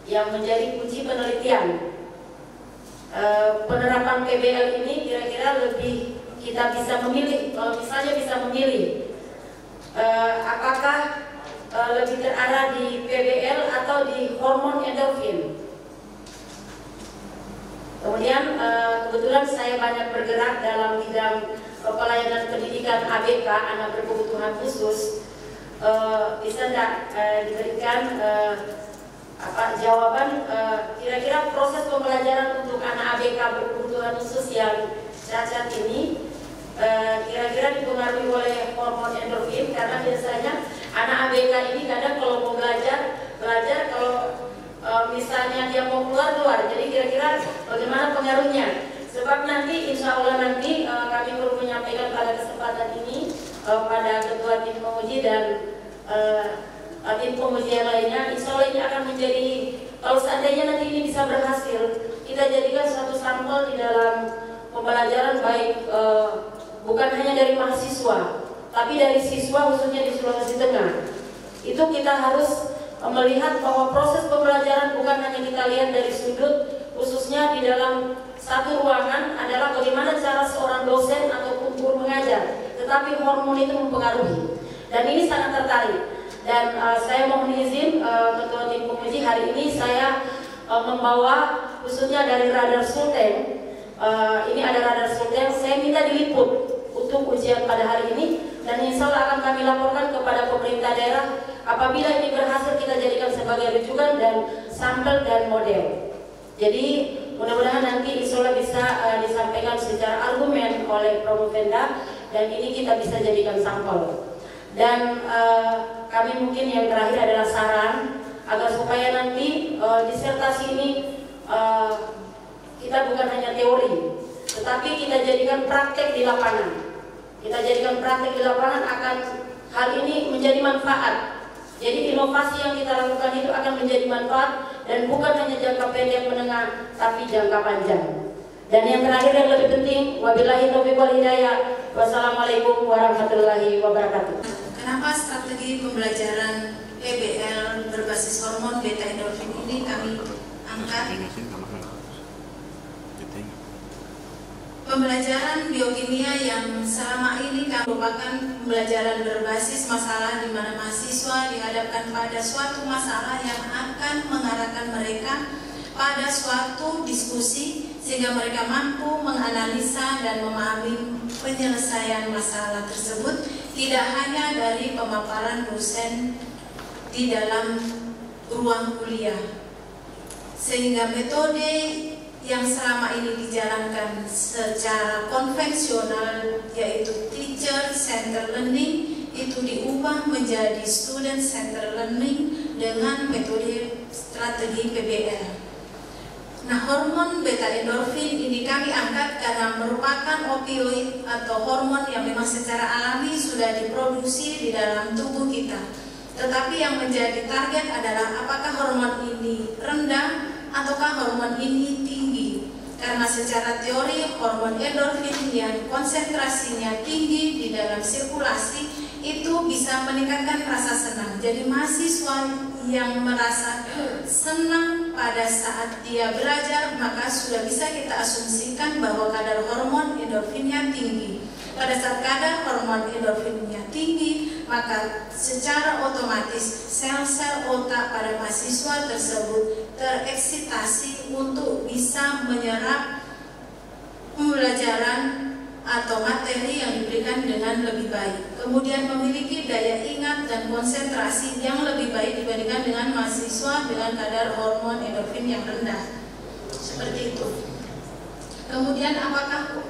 yang menjadi kunci penelitian. Penerapan PBL ini kira-kira lebih kita bisa memilih, kalau misalnya bisa memilih apakah lebih terarah di PBL atau di hormon endorfin. Kemudian kebetulan saya banyak bergerak dalam bidang pelayanan pendidikan ABK, anak berkebutuhan khusus. Bisa tidak diberikan jawaban kira-kira proses pembelajaran untuk anak ABK berkebutuhan khusus yang cacat ini kira-kira dipengaruhi oleh hormon endorfin, karena biasanya anak ABK ini kadang kalau mau belajar kalau misalnya dia mau keluar, jadi kira-kira bagaimana pengaruhnya. Sebab nanti insya Allah nanti kami perlu menyampaikan pada kesempatan ini pada ketua tim penguji dan tim penguji yang lainnya. Insya Allah ini akan menjadi, kalau seandainya nanti ini bisa berhasil, kita jadikan satu sampel di dalam pembelajaran, baik bukan hanya dari mahasiswa, tapi dari siswa khususnya di Sulawesi Tengah. Itu kita harus melihat bahwa proses pembelajaran bukan hanya kita lihat dari sudut khususnya di dalam satu ruangan adalah bagaimana cara seorang dosen ataupun guru mengajar, tetapi hormon itu mempengaruhi. Dan ini sangat tertarik. Dan saya mohon izin ketua tim penguji, hari ini saya membawa khususnya dari Radar Sulteng. Ini ada Radar Sulteng, saya minta diliput untuk ujian pada hari ini, dan insya Allah akan kami laporkan kepada pemerintah daerah. Apabila ini berhasil, kita jadikan sebagai rujukan dan sampel dan model. Jadi mudah-mudahan nanti insya Allah bisa disampaikan secara argumen oleh Promopenda, dan ini kita bisa jadikan sampel. Dan kami mungkin yang terakhir adalah saran agar supaya nanti disertasi ini kita bukan hanya teori, tetapi kita jadikan praktek di lapangan. Kita jadikan praktek di lapangan akan hal ini menjadi manfaat. Jadi inovasi yang kita lakukan itu akan menjadi manfaat, dan bukan hanya jangka pendek menengah, tapi jangka panjang. Dan yang terakhir yang lebih penting, wabillahi taufiq wal hidayah. Wassalamualaikum warahmatullahi wabarakatuh. Kenapa strategi pembelajaran PBL berbasis hormon beta endorfin ini kami angkat? Pembelajaran biokimia yang selama ini merupakan pembelajaran berbasis masalah, di mana mahasiswa dihadapkan pada suatu masalah yang akan mengarahkan mereka pada suatu diskusi, sehingga mereka mampu menganalisa dan memahami penyelesaian masalah tersebut, tidak hanya dari pemaparan dosen di dalam ruang kuliah. Sehingga metode yang selama ini dijalankan secara konvensional, yaitu teacher center learning, itu diubah menjadi student center learning dengan metode strategi PBL. Nah, hormon beta endorfin ini kami angkat karena merupakan opioid atau hormon yang memang secara alami sudah diproduksi di dalam tubuh kita. Tetapi yang menjadi target adalah apakah hormon ini rendah ataukah hormon ini tinggi. Karena secara teori hormon endorfin yang konsentrasinya tinggi di dalam sirkulasi itu bisa meningkatkan rasa senang. Jadi mahasiswa yang merasa senang pada saat dia belajar, maka sudah bisa kita asumsikan bahwa kadar hormon endorfinnya tinggi. Pada saat kadar hormon endorfinnya tinggi, maka secara otomatis sel-sel otak pada mahasiswa tersebut tereksitasi untuk bisa menyerap pembelajaran atau materi yang diberikan dengan lebih baik. Kemudian memiliki daya ingat dan konsentrasi yang lebih baik dibandingkan dengan mahasiswa dengan kadar hormon endorfin yang rendah. Seperti itu. Kemudian apakah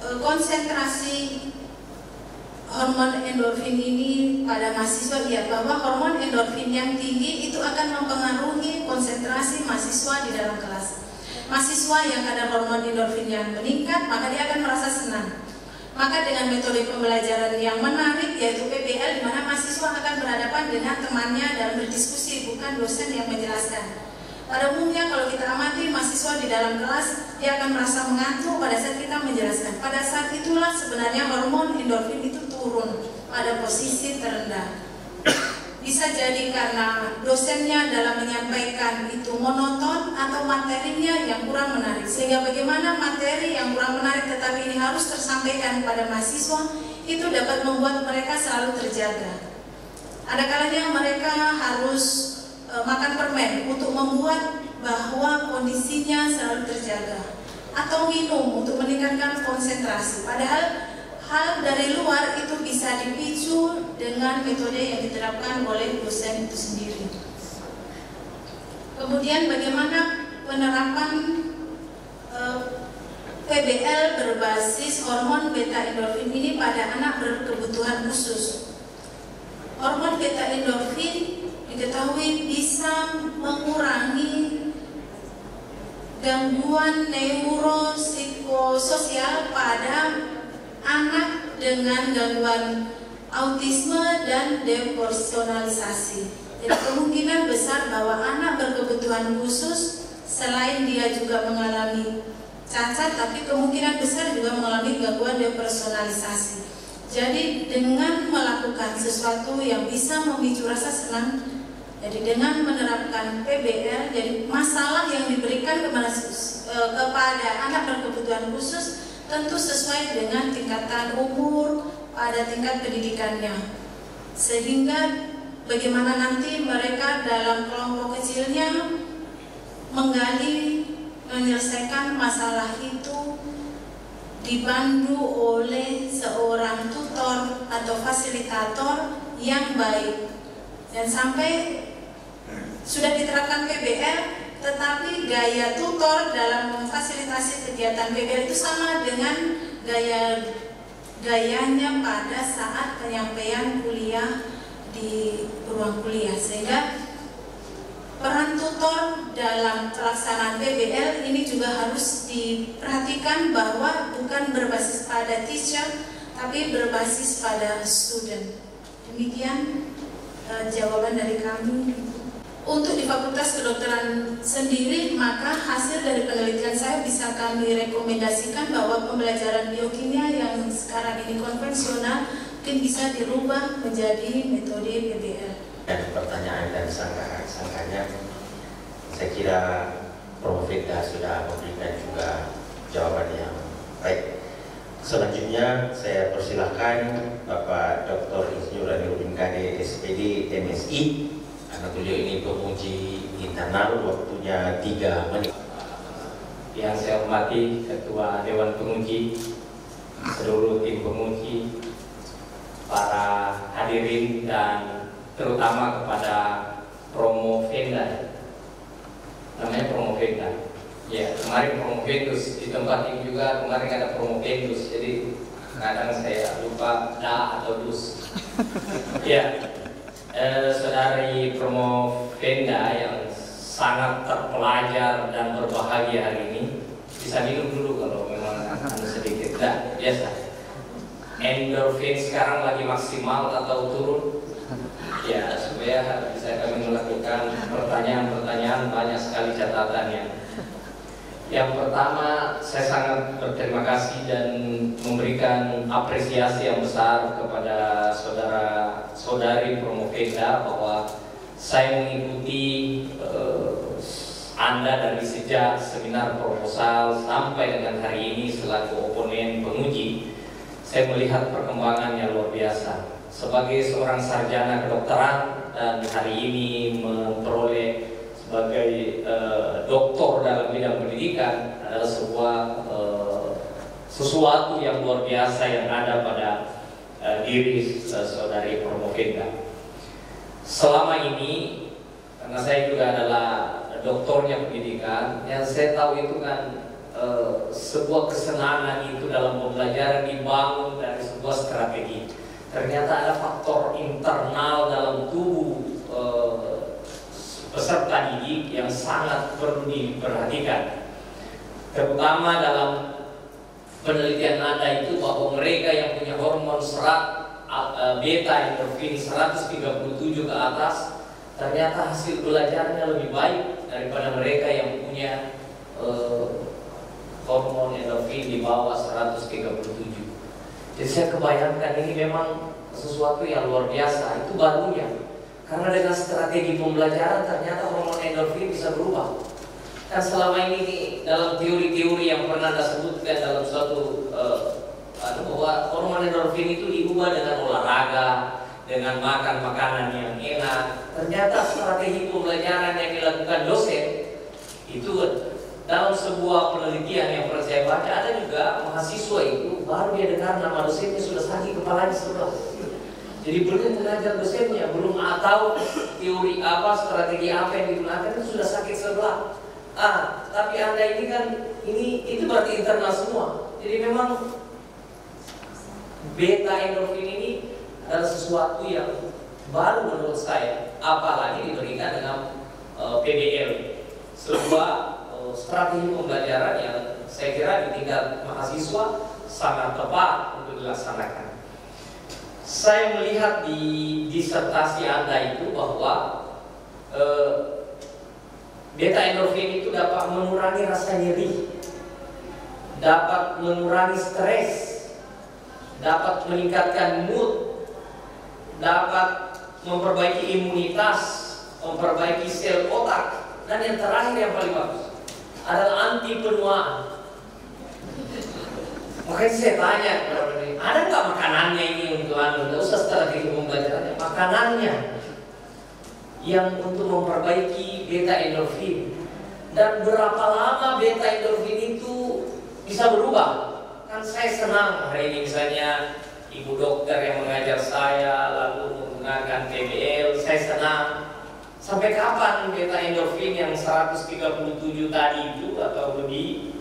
konsentrasi hormon endorfin ini pada mahasiswa? Ya, bahwa hormon endorfin yang tinggi itu akan mempengaruhi konsentrasi mahasiswa di dalam kelas. Mahasiswa yang kadar hormon endorfinnya meningkat, maka dia akan merasa senang. Maka dengan metode pembelajaran yang menarik yaitu PBL, di mana mahasiswa akan berhadapan dengan temannya dalam berdiskusi, bukan dosen yang menjelaskan. Pada umumnya kalau kita amati mahasiswa di dalam kelas, dia akan merasa mengantuk pada saat kita menjelaskan. Pada saat itulah sebenarnya hormon endorfin itu turun pada posisi terendah. Bisa jadi karena dosennya dalam menyampaikan itu monoton atau materinya yang kurang menarik. Sehingga bagaimana materi yang kurang menarik tetapi ini harus tersampaikan pada mahasiswa, itu dapat membuat mereka selalu terjaga. Ada kalanya mereka harus makan permen untuk membuat bahwa kondisinya selalu terjaga, atau minum untuk meningkatkan konsentrasi. Padahal hal dari luar itu bisa dipicu dengan metode yang diterapkan oleh dosen itu sendiri. Kemudian bagaimana penerapan PBL berbasis hormon beta endorfin ini pada anak berkebutuhan khusus. Hormon beta endorfin diketahui bisa mengurangi gangguan neuropsikososial pada anak dengan gangguan autisme dan depersonalisasi. Jadi kemungkinan besar bahwa anak berkebutuhan khusus selain dia juga mengalami cacat, tapi kemungkinan besar juga mengalami gangguan depersonalisasi. Jadi dengan melakukan sesuatu yang bisa memicu rasa senang, jadi dengan menerapkan PBL, jadi masalah yang diberikan kepada anak berkebutuhan khusus tentu sesuai dengan tingkatan umur pada tingkat pendidikannya, sehingga bagaimana nanti mereka dalam kelompok kecilnya menggali, menyelesaikan masalah itu dipandu oleh seorang tutor atau fasilitator yang baik. Dan sampai sudah diterapkan PBL, tetapi gaya tutor dalam memfasilitasi kegiatan PBL itu sama dengan gayanya pada saat penyampaian kuliah di ruang kuliah, sehingga peran tutor dalam pelaksanaan PBL ini juga harus diperhatikan bahwa bukan berbasis pada teacher, tapi berbasis pada student. Demikian jawaban dari kami. Untuk di Fakultas Kedokteran sendiri, maka hasil dari penelitian saya bisa kami rekomendasikan bahwa pembelajaran biokimia yang sekarang ini konvensional mungkin bisa dirubah menjadi metode PBL. Dan pertanyaan dan sangkanya, saya kira Prof. Veda sudah memberikan juga jawaban yang baik. Selanjutnya saya persilahkan Bapak Dr. Insinyur Aniruddin KD SPD MSI. Karena beliau ini penguji internal, waktunya 3 menit. Yang saya hormati Ketua Dewan Penguji, seluruh tim penguji, para hadirin, dan terutama kepada Promovenda. Namanya Promovenda. Ya, kemarin Promovendus, di tempat ini juga kemarin ada Promovendus. Jadi kadang saya lupa da atau dus. Ya, Saudari Promovenda yang sangat terpelajar dan berbahagia hari ini, bisa minum dulu kalau memang sedikit. Dah, biasa. Endorfin sekarang lagi maksimal atau turun? Ya, supaya bisa kami melakukan pertanyaan-pertanyaan, banyak sekali catatannya. Yang pertama, saya sangat berterima kasih dan memberikan apresiasi yang besar kepada saudari Promovenda bahwa saya mengikuti Anda dari sejak seminar proposal sampai dengan hari ini selaku oponen penguji. Saya melihat perkembangannya luar biasa. Sebagai seorang sarjana kedokteran dan hari ini memperoleh sebagai doktor dalam bidang pendidikan adalah sesuatu yang luar biasa yang ada pada diri saudari Promovenda. Selama ini, karena saya juga adalah doktornya pendidikan, yang saya tahu itu kan sebuah kesenangan itu dalam pembelajaran dibangun dari sebuah strategi. Ternyata ada faktor internal dalam tubuh peserta didik yang sangat perlu diperhatikan. Terutama dalam penelitian Anda itu bahwa mereka yang punya hormon serat beta endorfin 137 ke atas, ternyata hasil belajarnya lebih baik daripada mereka yang punya hormon endorfin di bawah 137. Jadi saya kebayangkan ini memang sesuatu yang luar biasa, itu barunya. Karena dengan strategi pembelajaran ternyata hormon endorfin bisa berubah. Kan selama ini dalam teori-teori yang pernah Anda sebutkan dalam suatu bahwa hormon endorfin itu diubah dengan olahraga, dengan makan makanan yang enak. Ternyata strategi pembelajaran yang dilakukan dosen itu dalam sebuah penelitian yang pernah saya baca, ada juga mahasiswa itu baru dia dengar nama dosennya sudah sakit kepalanya sebelah. Jadi belum mengajar dosennya, belum tahu teori apa, strategi apa yang digunakan, itu sudah sakit sebelah. Tapi Anda ini kan itu berarti internal semua. Jadi memang beta endorfin ini adalah sesuatu yang baru menurut saya, apalagi diberikan dengan PBL, sebuah strategi pembelajaran yang saya kira di tingkat mahasiswa sangat tepat untuk dilaksanakan. Saya melihat di disertasi Anda itu bahwa beta endorfin itu dapat mengurangi rasa nyeri, dapat mengurangi stres, dapat meningkatkan mood, dapat memperbaiki imunitas, memperbaiki sel otak, dan yang terakhir yang paling bagus adalah anti penuaan. Makanya saya tanya, ada nggak makanannya ini untuk anu? Nggak usah strategi pembelajarannya, makanannya yang untuk memperbaiki beta endorfin. Dan berapa lama beta endorfin itu bisa berubah? Kan saya senang hari ini misalnya ibu dokter yang mengajar saya lalu menggunakan PBL, saya senang. Sampai kapan beta endorfin yang 137 tadi itu atau lebih,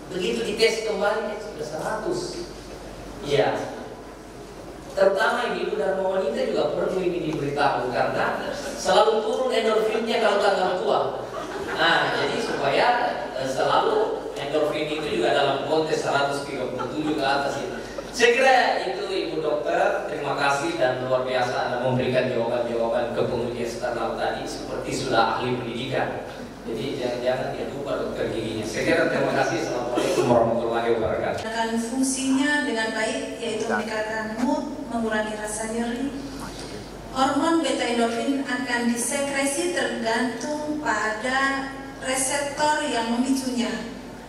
begitu dites kembali sudah 100. Iya. Terutama ibu dan wanita juga perlu ini diberitahu karena selalu turun endorfinnya kalau tanggal tua. Nah, jadi supaya selalu endorfin itu juga dalam konteks 137 ke atas itu. Saya kira itu Ibu Dokter, terima kasih dan luar biasa Anda memberikan jawaban-jawaban ke penguji eksternal tadi seperti sudah ahli pendidikan. Jadi jangan dia lupa dokter giginya. Saya kira terima kasih. Assalamualaikum warahmatullahi wabarakatuh. Dengan fungsinya dengan baik, yaitu meningkatkan mood, mengurangi rasa nyeri. Hormon beta endorfin akan disekresi tergantung pada reseptor yang memicunya,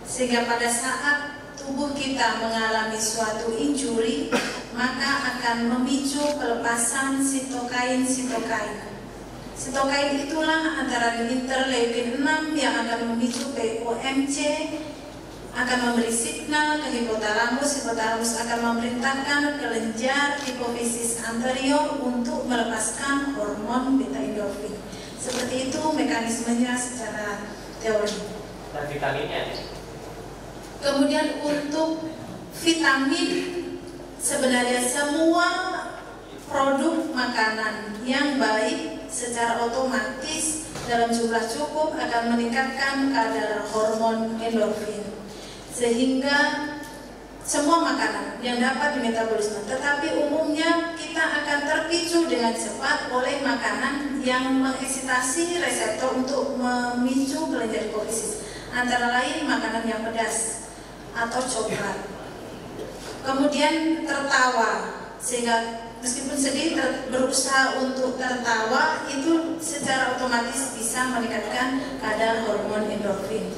sehingga pada saat tubuh kita mengalami suatu injury, maka akan memicu pelepasan sitokain. Sitokain itulah antara interleukin 6 yang akan memicu POMC, akan memberi signal ke hipotalamus. Hipotalamus akan memerintahkan kelenjar hipofisis anterior untuk melepaskan hormon beta endorfin. Seperti itu mekanismenya secara teori. Dan vitaminnya? Kemudian untuk vitamin sebenarnya semua produk makanan yang baik secara otomatis dalam jumlah cukup akan meningkatkan kadar hormon endorfin, sehingga semua makanan yang dapat dimetabolisme, tetapi umumnya kita akan terpicu dengan cepat oleh makanan yang mengeksitasi reseptor untuk memicu kelenjar hipofisis, antara lain makanan yang pedas atau coklat. Kemudian tertawa, sehingga meskipun sedih berusaha untuk tertawa itu secara otomatis bisa meningkatkan kadar hormon endorfin.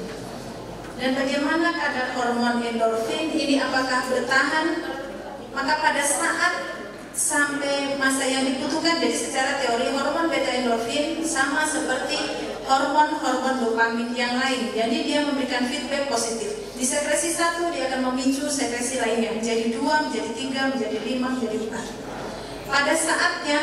Dan bagaimana kadar hormon endorfin ini apakah bertahan? Maka pada saat sampai masa yang dibutuhkan, jadi secara teori hormon beta endorfin sama seperti hormon-hormon dopamin yang lain. Jadi dia memberikan feedback positif. Di sekresi 1 dia akan memicu sekresi lainnya menjadi 2, menjadi 3, menjadi 5, menjadi 4. Pada saatnya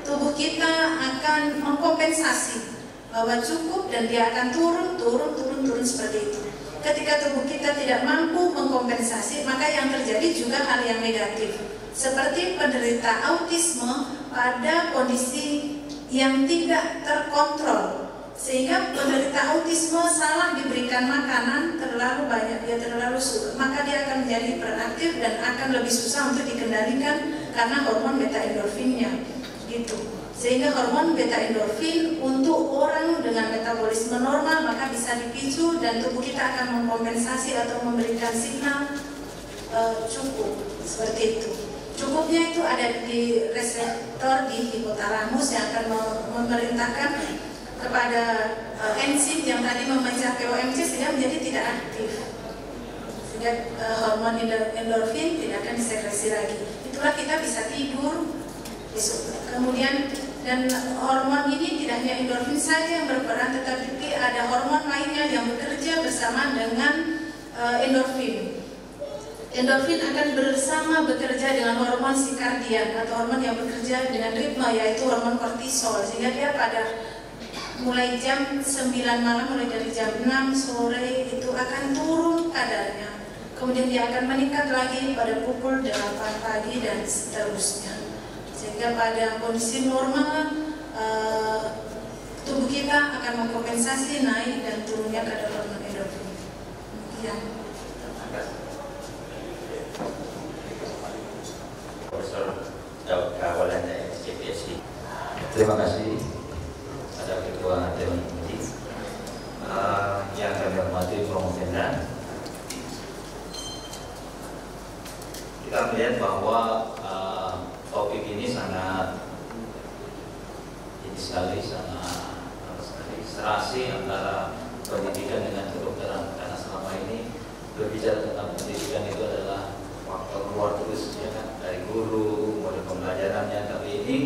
tubuh kita akan mengkompensasi bahwa cukup dan dia akan turun seperti itu. Ketika tubuh kita tidak mampu mengkompensasi, maka yang terjadi juga hal yang negatif, seperti penderita autisme pada kondisi yang tidak terkontrol, sehingga penderita autisme salah diberikan makanan terlalu banyak, dia terlalu suka, maka dia akan menjadi hiperaktif dan akan lebih susah untuk dikendalikan karena hormon beta endorfinnya gitu. Sehingga hormon beta endorfin untuk orang dengan metabolisme normal maka bisa dipicu dan tubuh kita akan mengkompensasi atau memberikan signal cukup, seperti itu. Cukupnya itu ada di reseptor di hipotalamus yang akan memerintahkan kepada enzim yang tadi memecah POMC sehingga menjadi tidak aktif, sehingga hormon endorfin tidak akan disekresi lagi. Itulah kita bisa tidur. Kemudian dan hormon ini tidak hanya endorfin saja yang berperan, tetapi ada hormon lainnya yang bekerja bersama dengan endorfin. Endorfin akan bekerja dengan hormon sikardian atau hormon yang bekerja dengan ritme, yaitu hormon kortisol, sehingga dia pada mulai jam 9 malam, mulai dari jam 6 sore itu akan turun kadarnya. Kemudian dia akan meningkat lagi pada pukul 8 pagi dan seterusnya. Sehingga pada kondisi normal tubuh kita akan mengkompensasi naik dan turunnya kadar hormon endorfin. Demikian. Profesor Daud Kawalan dari SCPSI. Terima kasih pada Ketua Dewan Pembina yang kami hormati Prof. Hendra. Kita melihat bahwa topik ini sangat sangat serasi antara pendidikan dengan kedokteran, karena selama ini berbicara tentang pendidikan itu adalah faktor luar terus, ya kan, dari guru, model pembelajarannya, tapi ini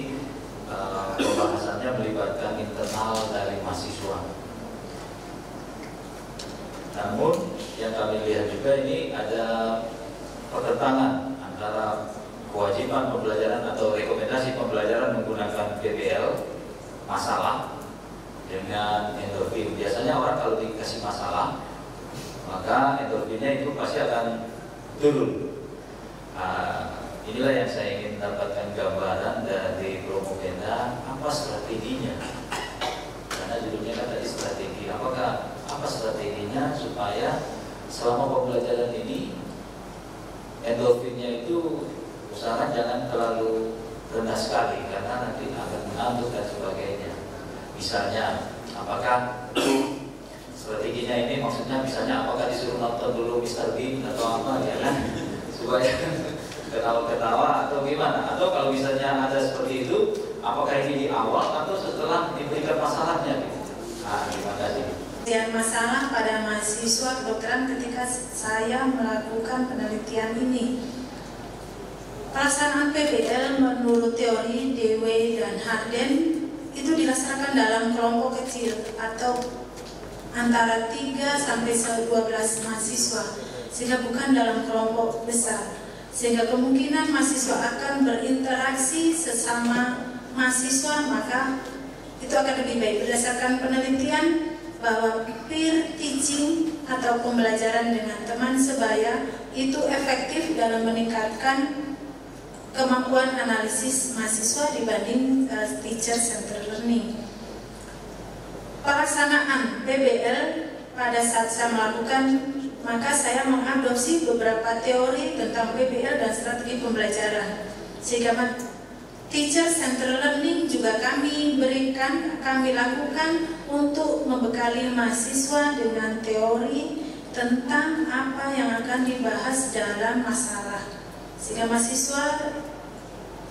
pembahasannya melibatkan internal dari mahasiswa. Namun yang kami lihat juga ini ada pertentangan antara kewajiban pembelajaran atau rekomendasi pembelajaran menggunakan PBL masalah dengan endorfin. Biasanya orang kalau dikasih masalah, maka endorfinnya itu pasti akan turun. Inilah yang saya ingin dapatkan gambaran dari Prof. Hendra, apa strateginya? Karena judulnya kan tadi strategi. Apa strateginya supaya selama pembelajaran ini endorfinnya itu usahakan jangan terlalu rendah sekali, karena nanti akan mengantuk dan sebagainya. Misalnya, apakah strateginya ini maksudnya misalnya apakah disuruh nonton dulu Mr. Bean atau apa, ya kan, supaya ketawa-ketawa atau gimana? Atau kalau misalnya ada seperti itu, apakah ini di awal atau setelah diberikan masalahnya? Terima kasih. Yang masalah pada mahasiswa kedokteran ketika saya melakukan penelitian ini. Pelaksanaan PBL menurut teori Dewey dan Harden itu dilaksanakan dalam kelompok kecil atau antara 3 sampai 12 mahasiswa, sehingga bukan dalam kelompok besar, sehingga kemungkinan mahasiswa akan berinteraksi sesama mahasiswa, maka itu akan lebih baik. Berdasarkan penelitian bahwa peer teaching atau pembelajaran dengan teman sebaya itu efektif dalam meningkatkan kemampuan analisis mahasiswa dibanding teacher centered learning. Pelaksanaan PBL pada saat saya melakukan, maka saya mengadopsi beberapa teori tentang PBL dan strategi pembelajaran, sehingga teacher centered learning juga kami lakukan untuk membekali mahasiswa dengan teori tentang apa yang akan dibahas dalam masalah, sehingga mahasiswa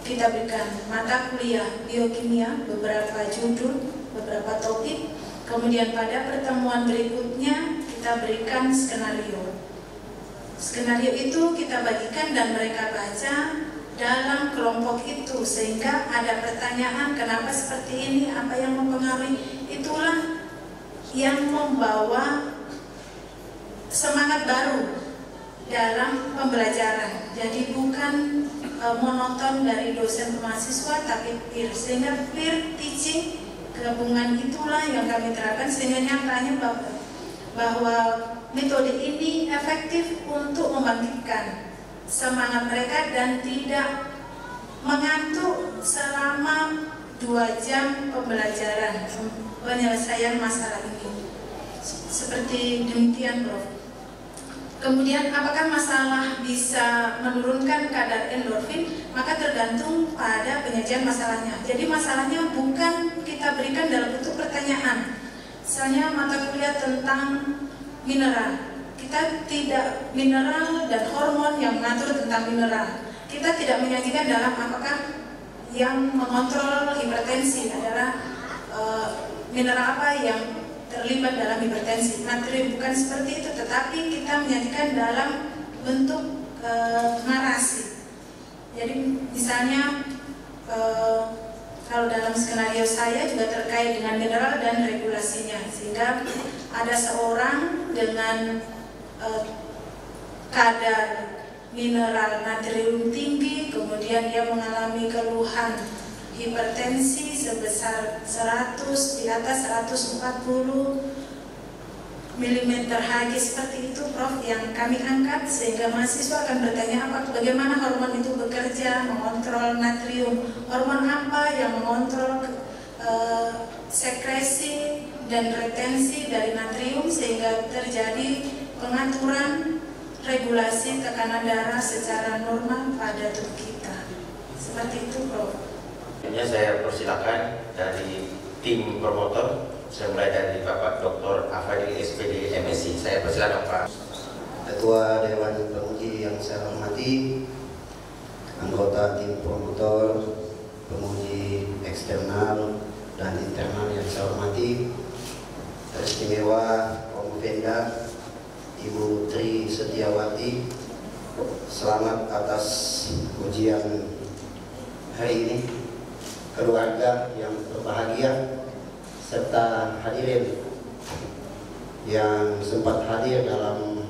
kita berikan mata kuliah biokimia, beberapa judul, beberapa topik. Kemudian pada pertemuan berikutnya kita berikan skenario. Skenario itu kita bagikan dan mereka baca dalam kelompok itu, sehingga ada pertanyaan kenapa seperti ini, apa yang mempengaruhi. Itulah yang membawa semangat baru dalam pembelajaran. Jadi bukan monoton dari dosen ke mahasiswa, tapi peer, sehingga peer teaching gabungan itulah yang kami terapkan, sehingga nyatanya bahwa metode ini efektif untuk membangkitkan semangat mereka dan tidak mengantuk selama 2 jam pembelajaran penyelesaian masalah ini. Seperti demikian, Prof. Kemudian apakah masalah bisa menurunkan kadar endorfin? Maka tergantung pada penyajian masalahnya. Jadi masalahnya bukan kita berikan dalam bentuk pertanyaan. Misalnya mata kuliah tentang mineral, kita tidak mineral dan hormon yang mengatur tentang mineral. Kita tidak menyajikan dalam apakah yang mengontrol hipertensi adalah mineral apa yang terlibat dalam hipertensi. Natrium, bukan seperti itu, tetapi kita menyajikan dalam bentuk narasi. Jadi misalnya kalau dalam skenario saya juga terkait dengan mineral dan regulasinya, sehingga ada seorang dengan kadar mineral natrium tinggi, kemudian dia mengalami keluhan hipertensi sebesar 100 di atas 140 mm/Hg, seperti itu, Prof, yang kami angkat, sehingga mahasiswa akan bertanya bagaimana hormon itu bekerja mengontrol natrium, hormon apa yang mengontrol sekresi dan retensi dari natrium, sehingga terjadi pengaturan regulasi tekanan darah secara normal pada tubuh kita. Seperti itu, Prof. Saya persilakan dari tim promotor, saya mulai dari Bapak Dr. Afadil SPD MSc. Saya persilakan Pak. Ketua Dewan Penguji yang saya hormati, anggota tim promotor, penguji eksternal dan internal yang saya hormati, teristimewa Promovenda Ibu Tri Setiawati, selamat atas ujian hari ini. Keluarga yang berbahagia serta hadirin yang sempat hadir dalam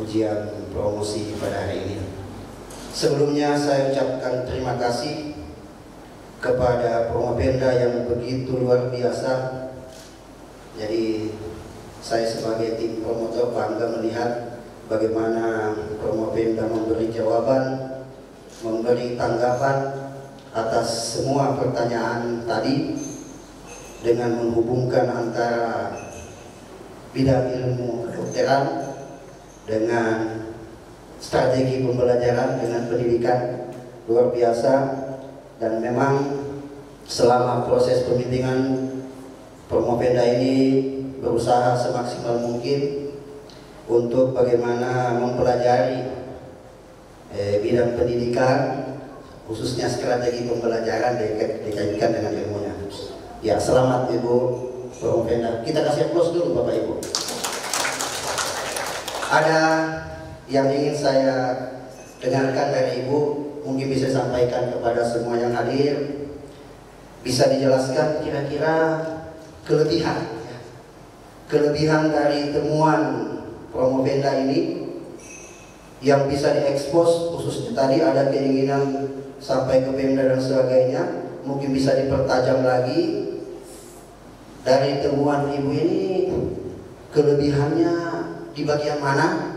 ujian promosi pada hari ini. Sebelumnya saya ucapkan terima kasih kepada Promovenda yang begitu luar biasa. Jadi saya sebagai tim promotor bangga melihat bagaimana Promovenda memberi jawaban, memberi tanggapan atas semua pertanyaan tadi dengan menghubungkan antara bidang ilmu kedokteran dengan strategi pembelajaran dengan pendidikan, luar biasa. Dan memang selama proses pembimbingan Promovenda ini berusaha semaksimal mungkin untuk bagaimana mempelajari bidang pendidikan, khususnya strategi pembelajaran dikaitkan dengan ilmunya. Ya, selamat Ibu Promovenda. Kita kasih aplaus dulu Bapak Ibu. Ada yang ingin saya dengarkan dari Ibu, mungkin bisa sampaikan kepada semua yang hadir. Bisa dijelaskan kira-kira kelebihan dari temuan Promovenda ini yang bisa diekspos, khususnya tadi ada keinginan sampai ke Pemda dan sebagainya, mungkin bisa dipertajam lagi dari temuan Ibu ini, kelebihannya di bagian mana,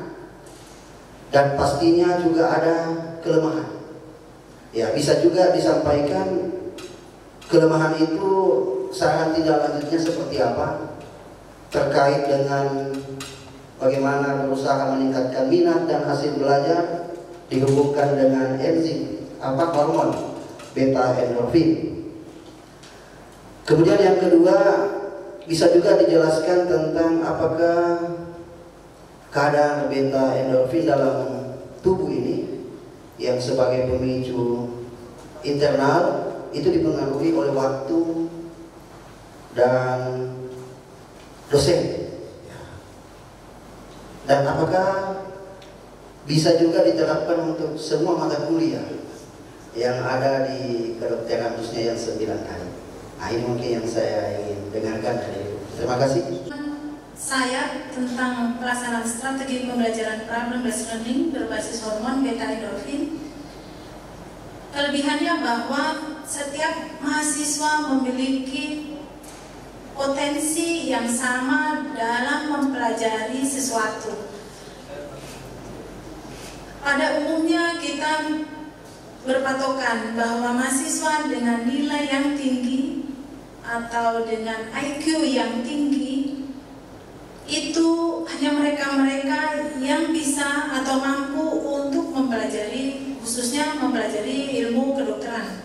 dan pastinya juga ada kelemahan. Ya, bisa juga disampaikan kelemahan itu saran tindak lanjutnya seperti apa terkait dengan bagaimana berusaha meningkatkan minat dan hasil belajar dihubungkan dengan enzim hormon beta endorfin. Kemudian yang kedua, bisa juga dijelaskan tentang apakah keadaan beta endorfin dalam tubuh ini yang sebagai pemicu internal itu dipengaruhi oleh waktu dan dosen. Dan apakah bisa juga diterapkan untuk semua mata kuliah yang ada di kedokteran khususnya yang 9 kali. Nah, ini mungkin yang saya ingin dengarkan dari Ibu. Terima kasih. Saya tentang pelaksanaan strategi pembelajaran problem-based learning berbasis hormon beta endorfin. Kelebihannya bahwa setiap mahasiswa memiliki potensi yang sama dalam mempelajari sesuatu. Pada umumnya kita berpatokan bahwa mahasiswa dengan nilai yang tinggi atau dengan IQ yang tinggi itu hanya mereka-mereka yang bisa atau mampu untuk mempelajari, khususnya mempelajari ilmu kedokteran.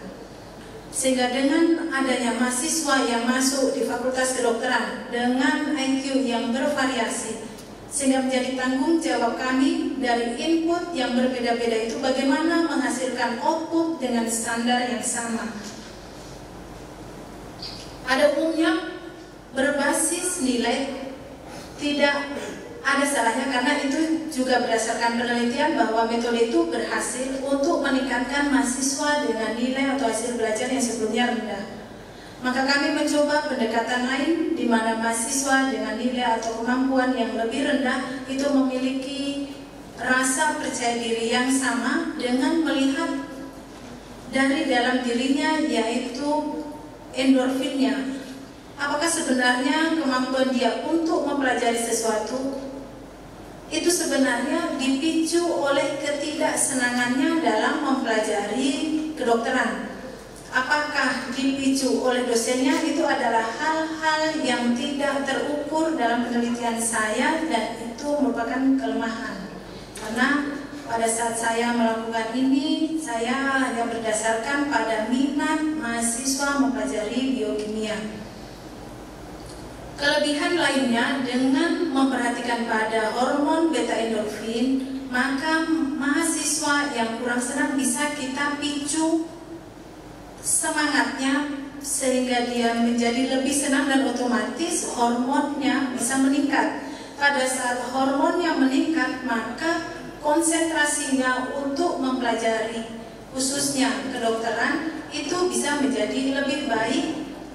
Sehingga dengan adanya mahasiswa yang masuk di Fakultas Kedokteran dengan IQ yang bervariasi, sehingga menjadi tanggung jawab kami dari input yang berbeda-beda itu bagaimana menghasilkan output dengan standar yang sama. Pada umumnya berbasis nilai tidak ada salahnya karena itu juga berdasarkan penelitian bahwa metode itu berhasil untuk meningkatkan mahasiswa dengan nilai atau hasil belajar yang sebelumnya rendah. Maka kami mencoba pendekatan lain di mana mahasiswa dengan nilai atau kemampuan yang lebih rendah itu memiliki rasa percaya diri yang sama dengan melihat dari dalam dirinya yaitu endorfinnya. Apakah sebenarnya kemampuan dia untuk mempelajari sesuatu itu sebenarnya dipicu oleh ketidaksenangannya dalam mempelajari kedokteran? Apakah dipicu oleh dosennya? Itu adalah hal-hal yang tidak terukur dalam penelitian saya dan itu merupakan kelemahan. Karena pada saat saya melakukan ini, saya hanya berdasarkan pada minat mahasiswa mempelajari biokimia. Kelebihan lainnya dengan memperhatikan pada hormon beta endorfin, maka mahasiswa yang kurang senang bisa kita picu semangatnya sehingga dia menjadi lebih senang dan otomatis hormonnya bisa meningkat. Pada saat hormonnya meningkat, maka konsentrasinya untuk mempelajari khususnya kedokteran itu bisa menjadi lebih baik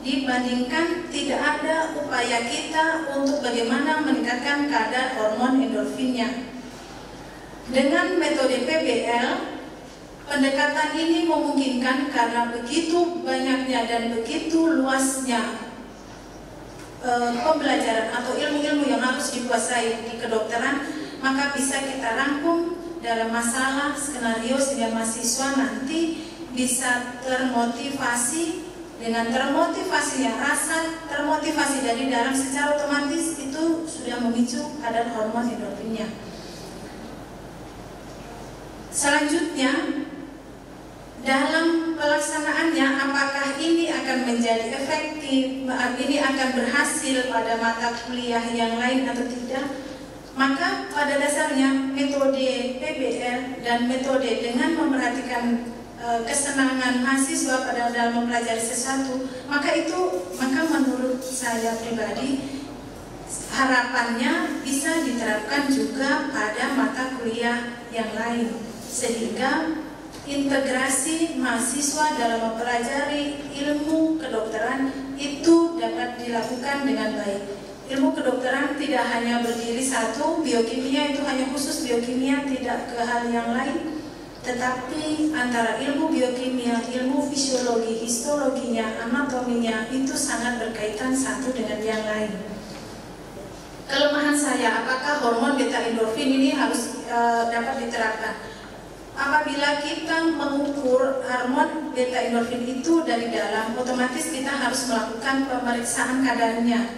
dibandingkan tidak ada upaya kita untuk bagaimana meningkatkan kadar hormon endorfinnya. Dengan metode PBL, pendekatan ini memungkinkan karena begitu banyaknya dan begitu luasnya pembelajaran atau ilmu-ilmu yang harus dikuasai di kedokteran, maka bisa kita rangkum dalam masalah skenario sehingga mahasiswa nanti bisa termotivasi. Dengan termotivasinya, rasa termotivasi dari dalam secara otomatis itu sudah memicu kadar hormon endorfinnya. Selanjutnya, dalam pelaksanaannya apakah ini akan menjadi efektif, ini akan berhasil pada mata kuliah yang lain atau tidak? Maka pada dasarnya metode PBL dan metode dengan memperhatikan kesenangan mahasiswa pada dalam mempelajari sesuatu, maka menurut saya pribadi harapannya bisa diterapkan juga pada mata kuliah yang lain sehingga integrasi mahasiswa dalam mempelajari ilmu kedokteran itu dapat dilakukan dengan baik. Ilmu kedokteran tidak hanya berdiri satu, biokimia itu hanya khusus biokimia, tidak ke hal yang lain. Tetapi antara ilmu biokimia, ilmu fisiologi, histologinya, anatominya itu sangat berkaitan satu dengan yang lain. Kelemahan saya, apakah hormon beta endorfin ini harus dapat diterapkan? apabila kita mengukur hormon beta endorfin itu dari dalam, otomatis kita harus melakukan pemeriksaan kadarnya.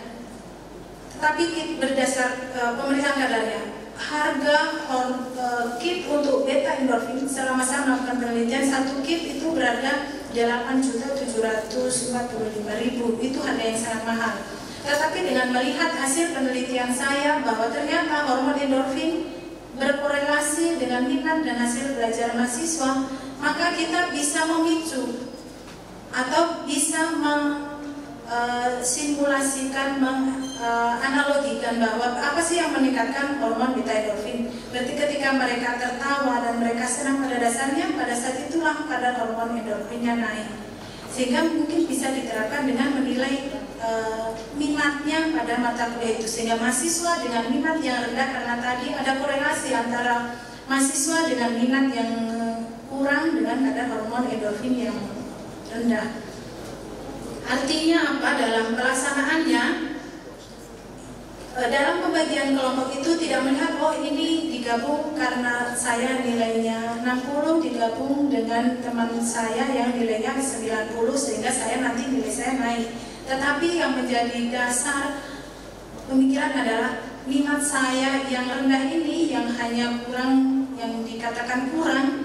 Tetapi berdasar pemeriksaan kadarnya, harga kit untuk beta endorfin selama saya melakukan penelitian, satu kit itu berharga 8.745.000, itu harga yang sangat mahal. Tetapi dengan melihat hasil penelitian saya bahwa ternyata hormon endorfin berkorelasi dengan minat dan hasil belajar mahasiswa, maka kita bisa memicu atau bisa simulasikan, menganalogikan bahwa apa sih yang meningkatkan hormon beta endorfin. Berarti ketika mereka tertawa dan mereka senang pada dasarnya, pada saat itulah kadar hormon endorfinnya naik. Sehingga mungkin bisa diterapkan dengan menilai minatnya pada mata kuliah itu. Sehingga mahasiswa dengan minat yang rendah, karena tadi ada korelasi antara mahasiswa dengan minat yang kurang dengan kadar hormon endorfin yang rendah. Artinya apa? Dalam pelaksanaannya, dalam pembagian kelompok itu tidak melihat oh ini digabung karena saya nilainya 60 digabung dengan teman saya yang nilainya 90 sehingga saya nanti nilai saya naik. Tetapi yang menjadi dasar pemikiran adalah minat saya yang rendah ini, yang hanya kurang, yang dikatakan kurang,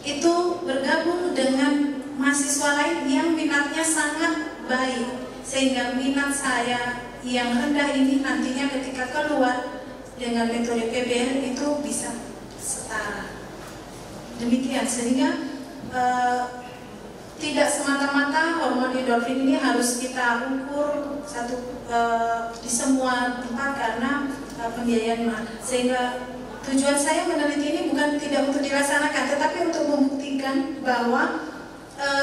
itu bergabung dengan mahasiswa lain yang minatnya sangat baik, sehingga minat saya yang rendah ini nantinya ketika keluar dengan metode PBL itu bisa setara. Demikian, sehingga tidak semata-mata hormon endorfin ini harus kita ukur di semua tempat karena pembiayaan mahal. Sehingga tujuan saya meneliti ini bukan tidak untuk dilaksanakan, tetapi untuk membuktikan bahwa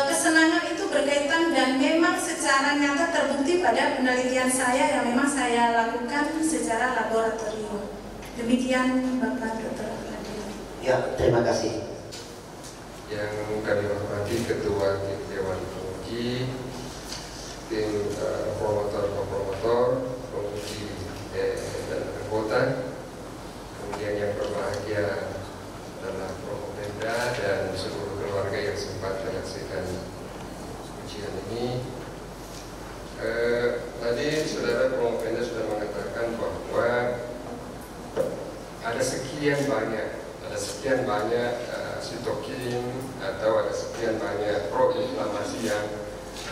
kesenangan itu berkaitan dan memang secara nyata terbukti pada penelitian saya yang memang saya lakukan secara laboratorium. Demikian Bapak Dr. Adil. Ya, terima kasih. Yang kami hormati Ketua Tim Dewan Penguji, tim promotor, penguji dan anggota, kemudian yang berbahagia adalah Promopenda dan seluruh keluarga yang sempat menyaksikan ujian ini. Tadi saudara Promopenda sudah mengatakan bahwa ada sekian banyak sitokin atau ada sekian banyak proinflamasi yang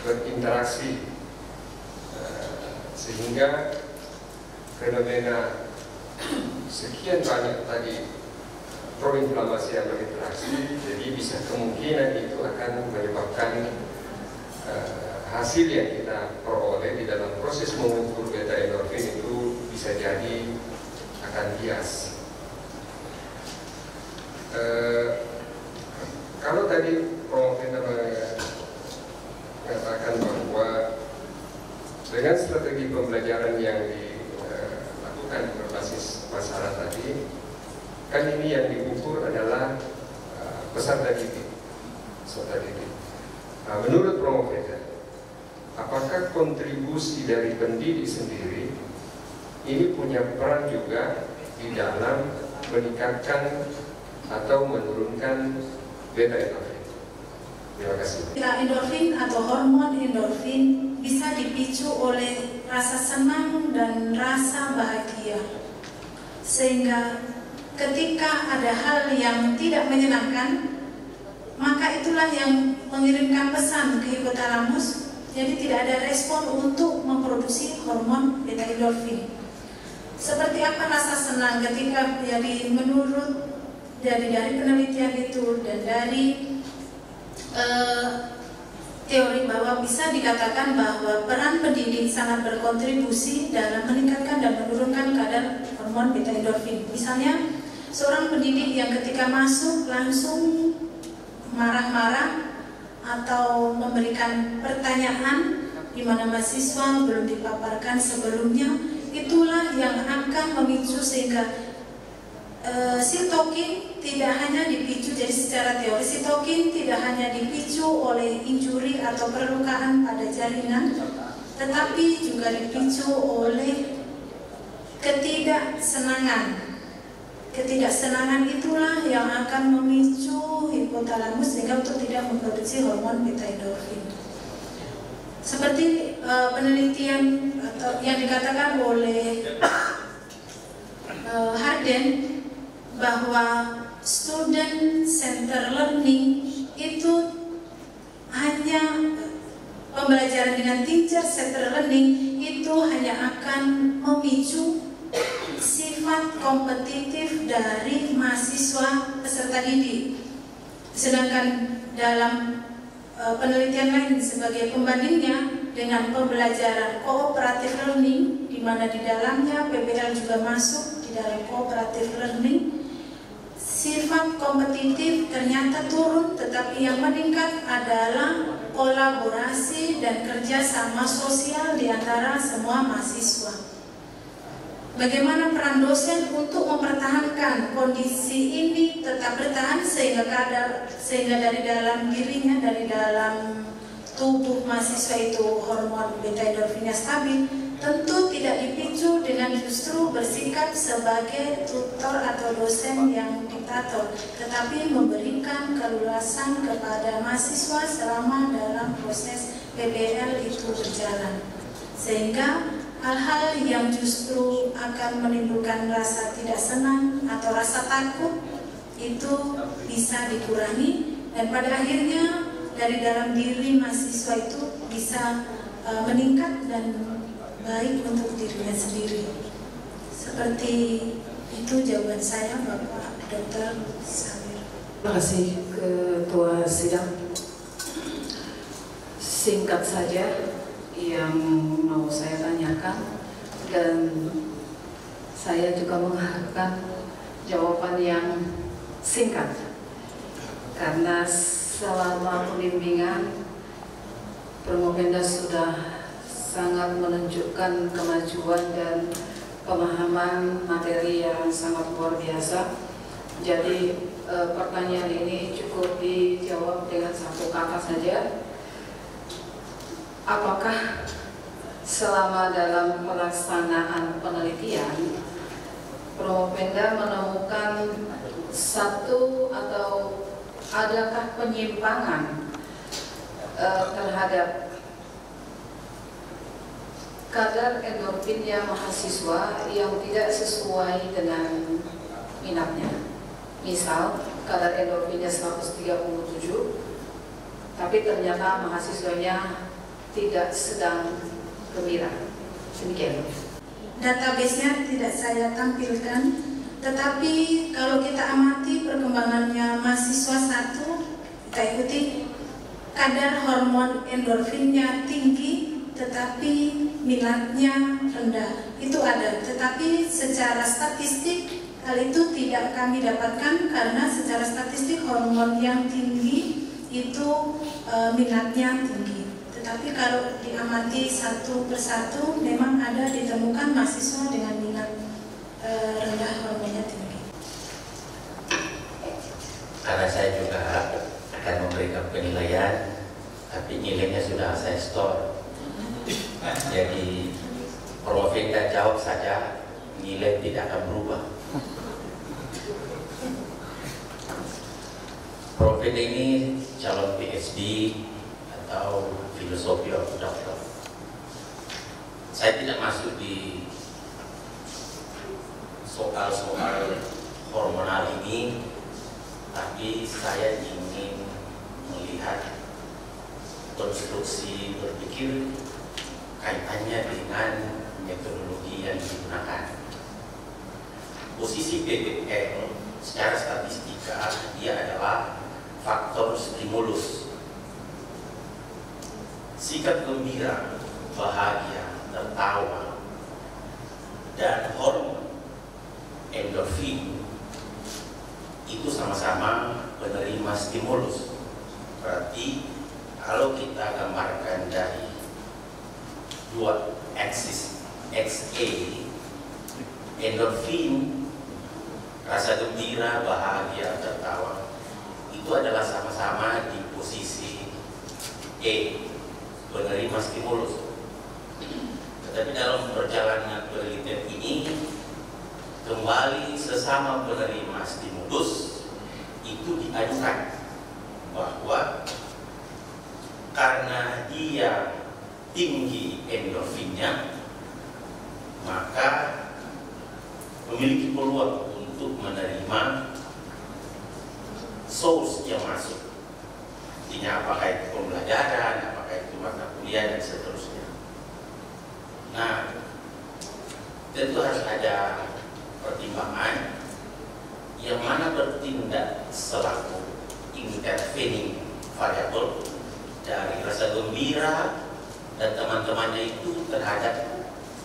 berinteraksi, sehingga fenomena sekian banyak tadi proinflamasi yang berinteraksi, jadi bisa kemungkinan itu akan menyebabkan hasil yang kita peroleh di dalam proses mengukur beta endorfin itu bisa jadi akan bias. Kalau tadi Promopenda mengatakan bahwa dengan strategi pembelajaran yang dilakukan berbasis masalah tadi, kan ini yang diukur adalah peserta didik. Menurut Promopenda, apakah kontribusi dari pendidik sendiri ini punya peran juga di dalam meningkatkan atau menurunkan beta endorfin? Terima kasih. Beta endorfin atau hormon endorfin bisa dipicu oleh rasa senang dan rasa bahagia, sehingga ketika ada hal yang tidak menyenangkan, maka itulah yang mengirimkan pesan ke hipotalamus, jadi tidak ada respon untuk memproduksi hormon beta endorfin. Seperti apa rasa senang ketika menurut dari penelitian itu dan dari teori bahwa bisa dikatakan bahwa peran pendidik sangat berkontribusi dalam meningkatkan dan menurunkan kadar hormon beta endorfin. Misalnya seorang pendidik yang ketika masuk langsung marah-marah atau memberikan pertanyaan di mana mahasiswa belum dipaparkan sebelumnya, itulah yang akan memicu sehingga sitokin tidak hanya dipicu. Jadi secara teori sitokin tidak hanya dipicu oleh injuri atau perlukaan pada jaringan, tetapi juga dipicu oleh ketidaksenangan ketidaksenangan itulah yang akan memicu hipotalamus sehingga untuk tidak memproduksi hormon beta endorfin. Seperti penelitian atau yang dikatakan oleh Harden bahwa student center learning itu hanya pembelajaran dengan teacher center learning itu hanya akan memicu sifat kompetitif dari mahasiswa peserta didik. Sedangkan dalam penelitian lain sebagai pembandingnya dengan pembelajaran cooperative learning, di mana di dalamnya PBL juga masuk di dalam cooperative learning, sifat kompetitif ternyata turun, tetapi yang meningkat adalah kolaborasi dan kerjasama sosial di antara semua mahasiswa. Bagaimana peran dosen untuk mempertahankan kondisi ini tetap bertahan sehingga dari dalam dirinya, dari dalam tubuh mahasiswa itu hormon beta endorfinnya stabil, tentu tidak dipicu dengan justru bersikap sebagai tutor atau dosen yang diktator, tetapi memberikan keluasan kepada mahasiswa selama dalam proses PBL itu berjalan, sehingga hal-hal yang justru akan menimbulkan rasa tidak senang atau rasa takut itu bisa dikurangi, dan pada akhirnya dari dalam diri mahasiswa itu bisa meningkat dan baik untuk dirinya sendiri. Seperti itu jawaban saya, Bapak Dr. Sabir. Terima kasih Ketua Sidang. Singkat saja yang mau saya tanyakan, dan saya juga mengharapkan jawaban yang singkat, karena selama pembimbingan Promopenda sudah sangat menunjukkan kemajuan dan pemahaman materi yang sangat luar biasa. Jadi pertanyaan ini cukup dijawab dengan satu kata saja. Apakah selama dalam pelaksanaan penelitian Promopenda menemukan satu atau adakah penyimpangan terhadap kadar endorfinnya mahasiswa yang tidak sesuai dengan minatnya? Misal kadar endorfinnya 137, tapi ternyata mahasiswanya tidak sedang gembira. Demikian. Database-nya tidak saya tampilkan, tetapi kalau kita amati perkembangannya mahasiswa satu, kita ikuti kadar hormon endorfinnya tinggi, tetapi minatnya rendah. Itu ada, tetapi secara statistik hal itu tidak kami dapatkan, karena secara statistik hormon yang tinggi itu minatnya tinggi. Tetapi kalau diamati satu persatu, memang ada ditemukan mahasiswa dengan minat rendah hormonnya tinggi. Karena saya juga akan memberikan penilaian, tapi nilainya sudah saya store. Jadi Promopenda jawab saja, nilai tidak akan berubah. Promopenda ini calon PhD atau filosofi of dokter. Saya tidak masuk di soal-soal hormonal ini, tapi saya ingin melihat konstruksi berpikir kaitannya dengan metodologi yang digunakan. Posisi PBL secara statistika dia adalah faktor stimulus. Sikap gembira, bahagia, tertawa, dan hormon endorfin itu sama-sama penerima stimulus. Berarti kalau kita gambarkan dari dua aksis XA, endorfin, rasa gembira, bahagia, tertawa, itu adalah sama-sama di posisi E, penerima stimulus. Tetapi dalam perjalanan penelitian ini kembali sesama penerima stimulus itu diajukan bahwa karena dia tinggi endorfinnya, maka memiliki peluang untuk menerima source yang masuk. Artinya apakah itu pembelajaran, apakah itu mata kuliah dan seterusnya. Nah, tentu harus ada pertimbangan yang mana bertindak selaku intervening variabel dari rasa gembira dan teman-temannya itu terhadap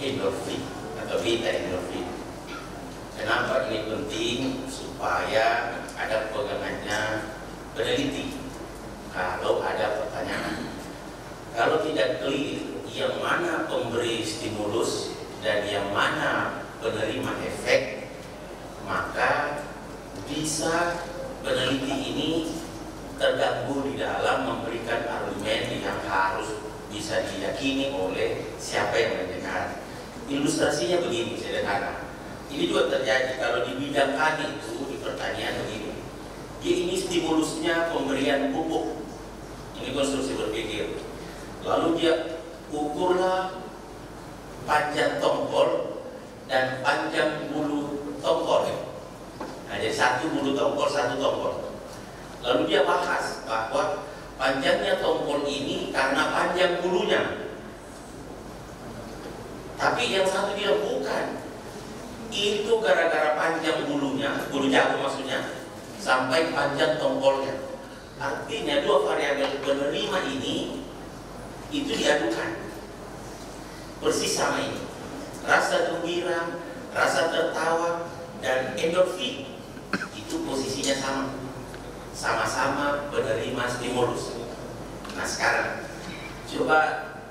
endorfin atau beta endorfin. Kenapa ini penting? Supaya ada pegangannya peneliti kalau ada pertanyaan. Kalau tidak clear yang mana pemberi stimulus dan yang mana penerima efek, maka bisa peneliti ini terganggu di dalam memberikan argumen yang harus bisa diyakini oleh siapa yang mendengar. Ilustrasinya begini sederhana. Ini juga terjadi kalau di bidang tani itu, di pertanian begini. Dia ini stimulusnya pemberian pupuk. Ini konstruksi berpikir. Lalu dia ukurlah panjang tongkol dan panjang bulu tongkol. Nah, jadi satu bulu tongkol, satu tongkol. Lalu dia bahas bahwa panjangnya tongkol ini karena panjang bulunya. Tapi yang satu dia bukan. Itu gara-gara panjang bulunya, bulu jago maksudnya, sampai panjang tongkolnya. Artinya dua variabel penerima ini itu diadukan. Persis sama ini. Rasa gembira, rasa tertawa, dan endorfin itu posisinya sama. Sama-sama penerima stimulus. Nah sekarang coba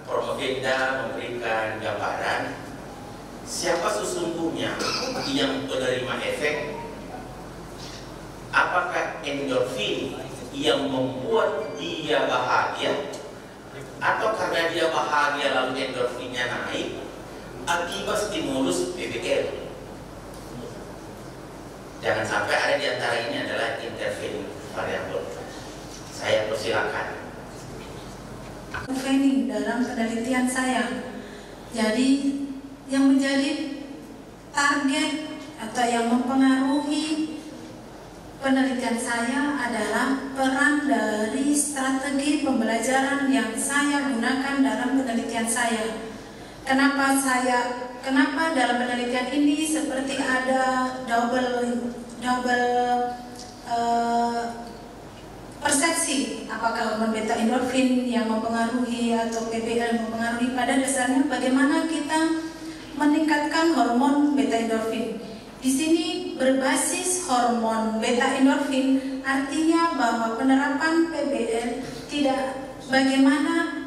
Promovenda memberikan gambaran siapa sesungguhnya yang penerima efek. Apakah endorfin yang membuat dia bahagia, atau karena dia bahagia lalu endorfinnya naik akibat stimulus PBL? Jangan sampai ada di antara ini adalah intervening variabel. Saya persilakan. Intervening dalam penelitian saya. Jadi yang menjadi target atau yang mempengaruhi penelitian saya adalah peran dari strategi pembelajaran yang saya gunakan dalam penelitian saya. Kenapa dalam penelitian ini seperti ada double persepsi, apakah hormon beta endorfin yang mempengaruhi atau PBL mempengaruhi? Pada dasarnya bagaimana kita meningkatkan hormon beta endorfin. Di sini berbasis hormon beta endorfin, artinya bahwa penerapan PBL tidak bagaimana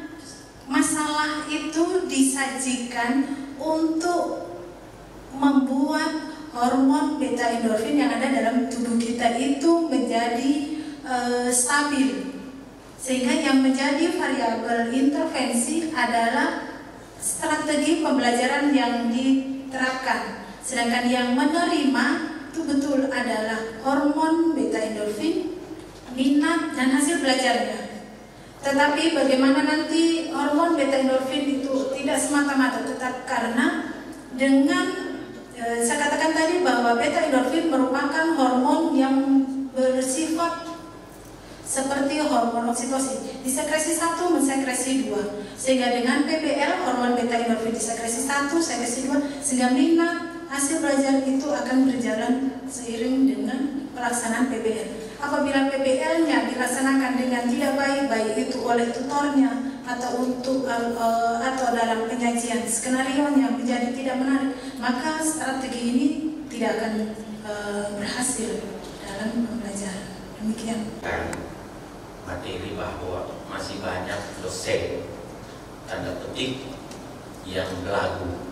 masalah itu disajikan untuk membuat hormon beta endorfin yang ada dalam tubuh kita itu menjadi stabil, sehingga yang menjadi variabel intervensi adalah strategi pembelajaran yang diterapkan, sedangkan yang menerima itu betul adalah hormon beta endorfin, minat dan hasil belajarnya. Tetapi bagaimana nanti hormon beta endorfin itu tidak semata-mata tetap, karena dengan saya katakan tadi bahwa beta endorfin merupakan hormon yang bersifat seperti hormon oksitosin, disekresi 1 mensekresi 2, sehingga dengan PBL hormon beta endorfin disekresi 1 sekresi 2, sehingga minat hasil belajar itu akan berjalan seiring dengan pelaksanaan PBL. Apabila PBL-nya dilaksanakan dengan tidak baik, baik itu oleh tutornya atau atau dalam penyajian skenario-nya menjadi tidak menarik, maka strategi ini tidak akan berhasil dalam pembelajaran. Demikian. Materi bahwa masih banyak dosen tanda petik yang belagu.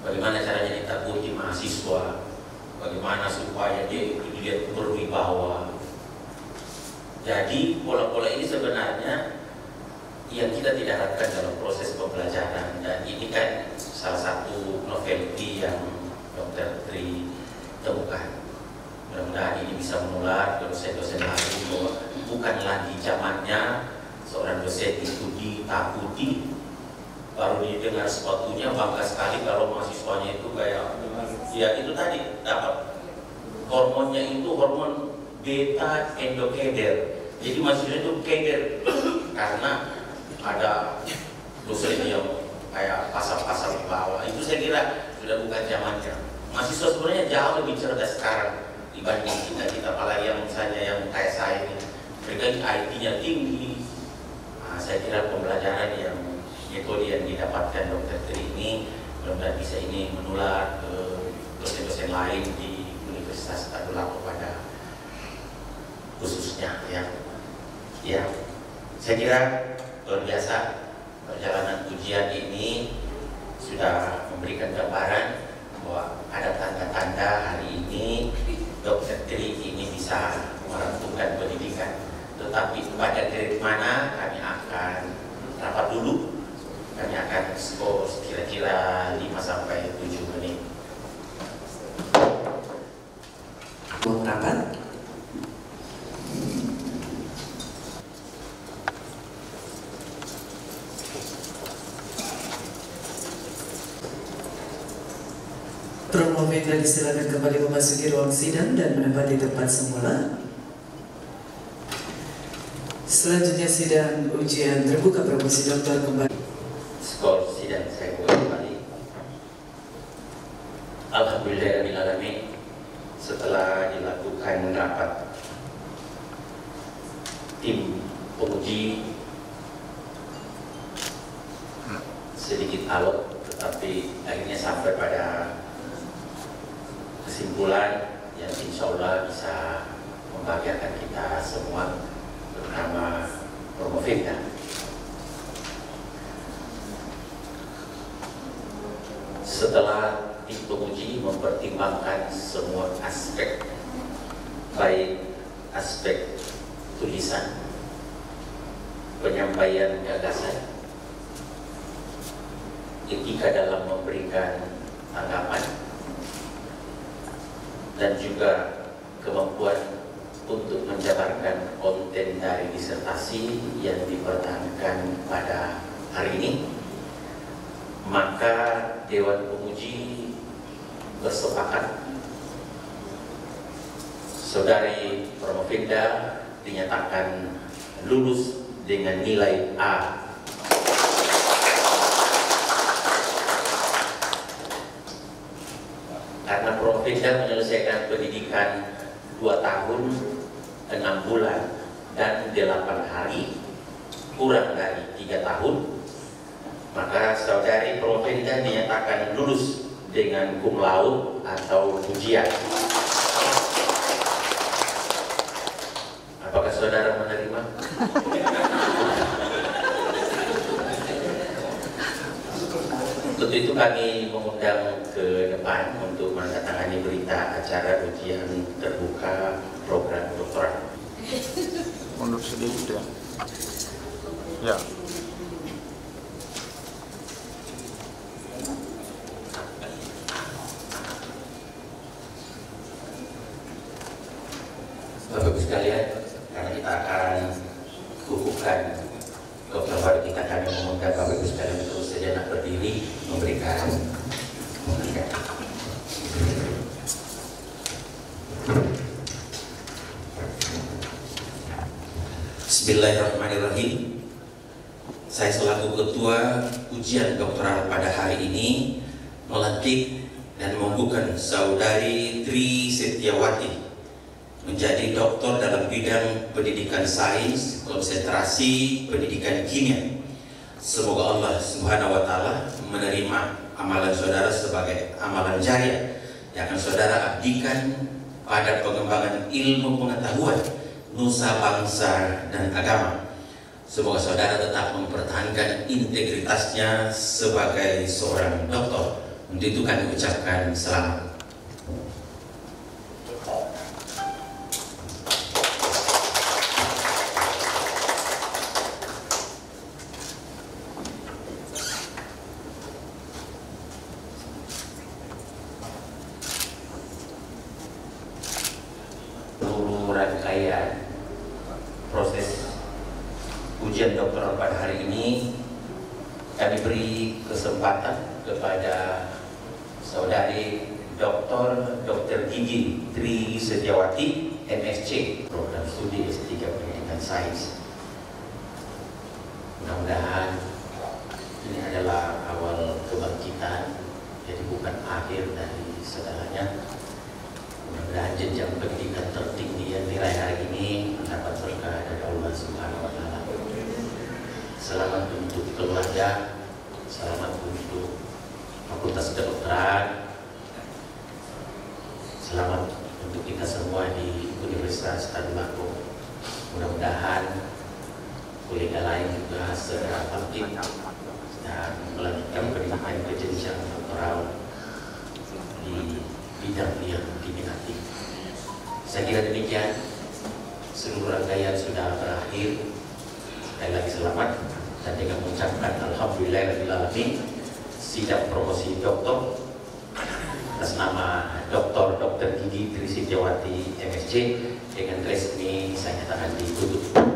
Bagaimana caranya ditakuti mahasiswa, bagaimana supaya dia itu dilihat berwibawa. Jadi pola-pola ini sebenarnya yang kita tidak harapkan dalam proses pembelajaran, dan ini kan salah satu novelty yang Dr. Tri dosen-dosen lain bahwa bukan lagi zamannya seorang dosen itu ditakuti. Baru didengar sepatunya bangga sekali kalau mahasiswanya itu kayak ya itu tadi dapat hormonnya itu hormon beta endokeder. Jadi mahasiswa itu keder karena ada dosen yang kayak pasal-pasal di bawah. Itu saya kira sudah bukan zamannya. Mahasiswa sebenarnya jauh lebih cerdas sekarang dibanding kita, apalagi yang misalnya yang kayak saya ini, mereka IT-nya tinggi. Nah, saya kira pembelajaran yang metode yang didapatkan Dr. Tri ini mudah-mudahan bisa ini menular ke dosen-dosen lain di Universitas Tadulako pada khususnya ya. Saya kira luar biasa perjalanan ujian ini sudah memberikan gambaran bahwa ada tanda-tanda hari ini Dr. Tri ini bisa merampungkan pendidikan. Tetapi pada grade mana kami akan rapat dulu. Kami akan skor kira-kira 5-7 menit. Ruang rapat. Promovenda disilakan kembali memasuki ruang sidang dan menempati tempat semula. Selanjutnya sidang ujian terbuka promosi doktor kembali. Skor sidang saya buka kembali. Alhamdulillahirrahmanirrahim. Setelah dilakukan rapat tim penguji sedikit alot, tetapi akhirnya sampai pada kesimpulan yang insya Allah bisa membahagiakan kita semua, terutama Promovenda. Setelah tim penguji mempertimbangkan semua aspek, baik aspek tulisan, penyampaian gagasan, etika dalam memberikan tanggapan, dan juga kemampuan untuk menjabarkan konten dari disertasi yang dipertahankan pada hari ini, maka Dewan Penguji bersepakat Saudari Promovenda dinyatakan lulus dengan nilai A. Karena Promovenda menyelesaikan pendidikan 2 tahun 6 bulan dan 8 hari, kurang dari 3 tahun, maka Saudari Promovenda dinyatakan lulus dengan cum laude atau ujian. Apakah saudara menerima? Untuk itu kami mengundang ke depan untuk menandatangani berita acara ujian terbuka program doktoral. Mundur sedikit ya. Ya. Bapak-Ibu sekalian, karena kita akan kukuhkan dokter baru kita, kami mengundang Bapak-Ibu sekalian untuk sejenak berdiri memberikan penghargaan. Bismillahirrahmanirrahim. Saya selaku ketua ujian doktoral pada hari ini melantik dan membubuhkan Saudari Tri Setiawati menjadi doktor dalam bidang pendidikan sains, konsentrasi pendidikan kimia. Semoga Allah Subhanahu wa Ta'ala menerima amalan saudara sebagai amalan jariah yang akan saudara abdikan pada pengembangan ilmu pengetahuan nusa bangsa dan agama. Semoga saudara tetap mempertahankan integritasnya sebagai seorang doktor. Untuk itu kami ucapkan selamat. rangkaian proses ujian doktoral pada hari ini, kami beri kesempatan kepada saudari Dr. Gigi Tri Setiawati, MSc, program studi S3 Pendidikan Sains. Mudah-mudahan ini adalah awal kebangkitan, jadi bukan akhir dari segalanya. Mudah-mudahan jenjang pendidikan tertinggi yang diraih hari ini mendapat berkah dari Allah Subhanahu wa Ta'ala. Selamat untuk keluarga, selamat untuk Fakultas Kedokteran, selamat untuk kita semua di Universitas Tadulako. Mudah-mudahan kolega lain juga segera bangkit dan melanjutkan pendidikan ke jenjang doktoral di bidang yang diminati. Saya kira demikian. Seluruh rangkaian sudah berakhir. Sekali lagi selamat dan dengan mengucapkan alhamdulillahirrahmanirrahim, sidang promosi doktor atas nama Dr. Gigi Tri Setiawati, MSc, dengan resmi saya nyatakan ditutup.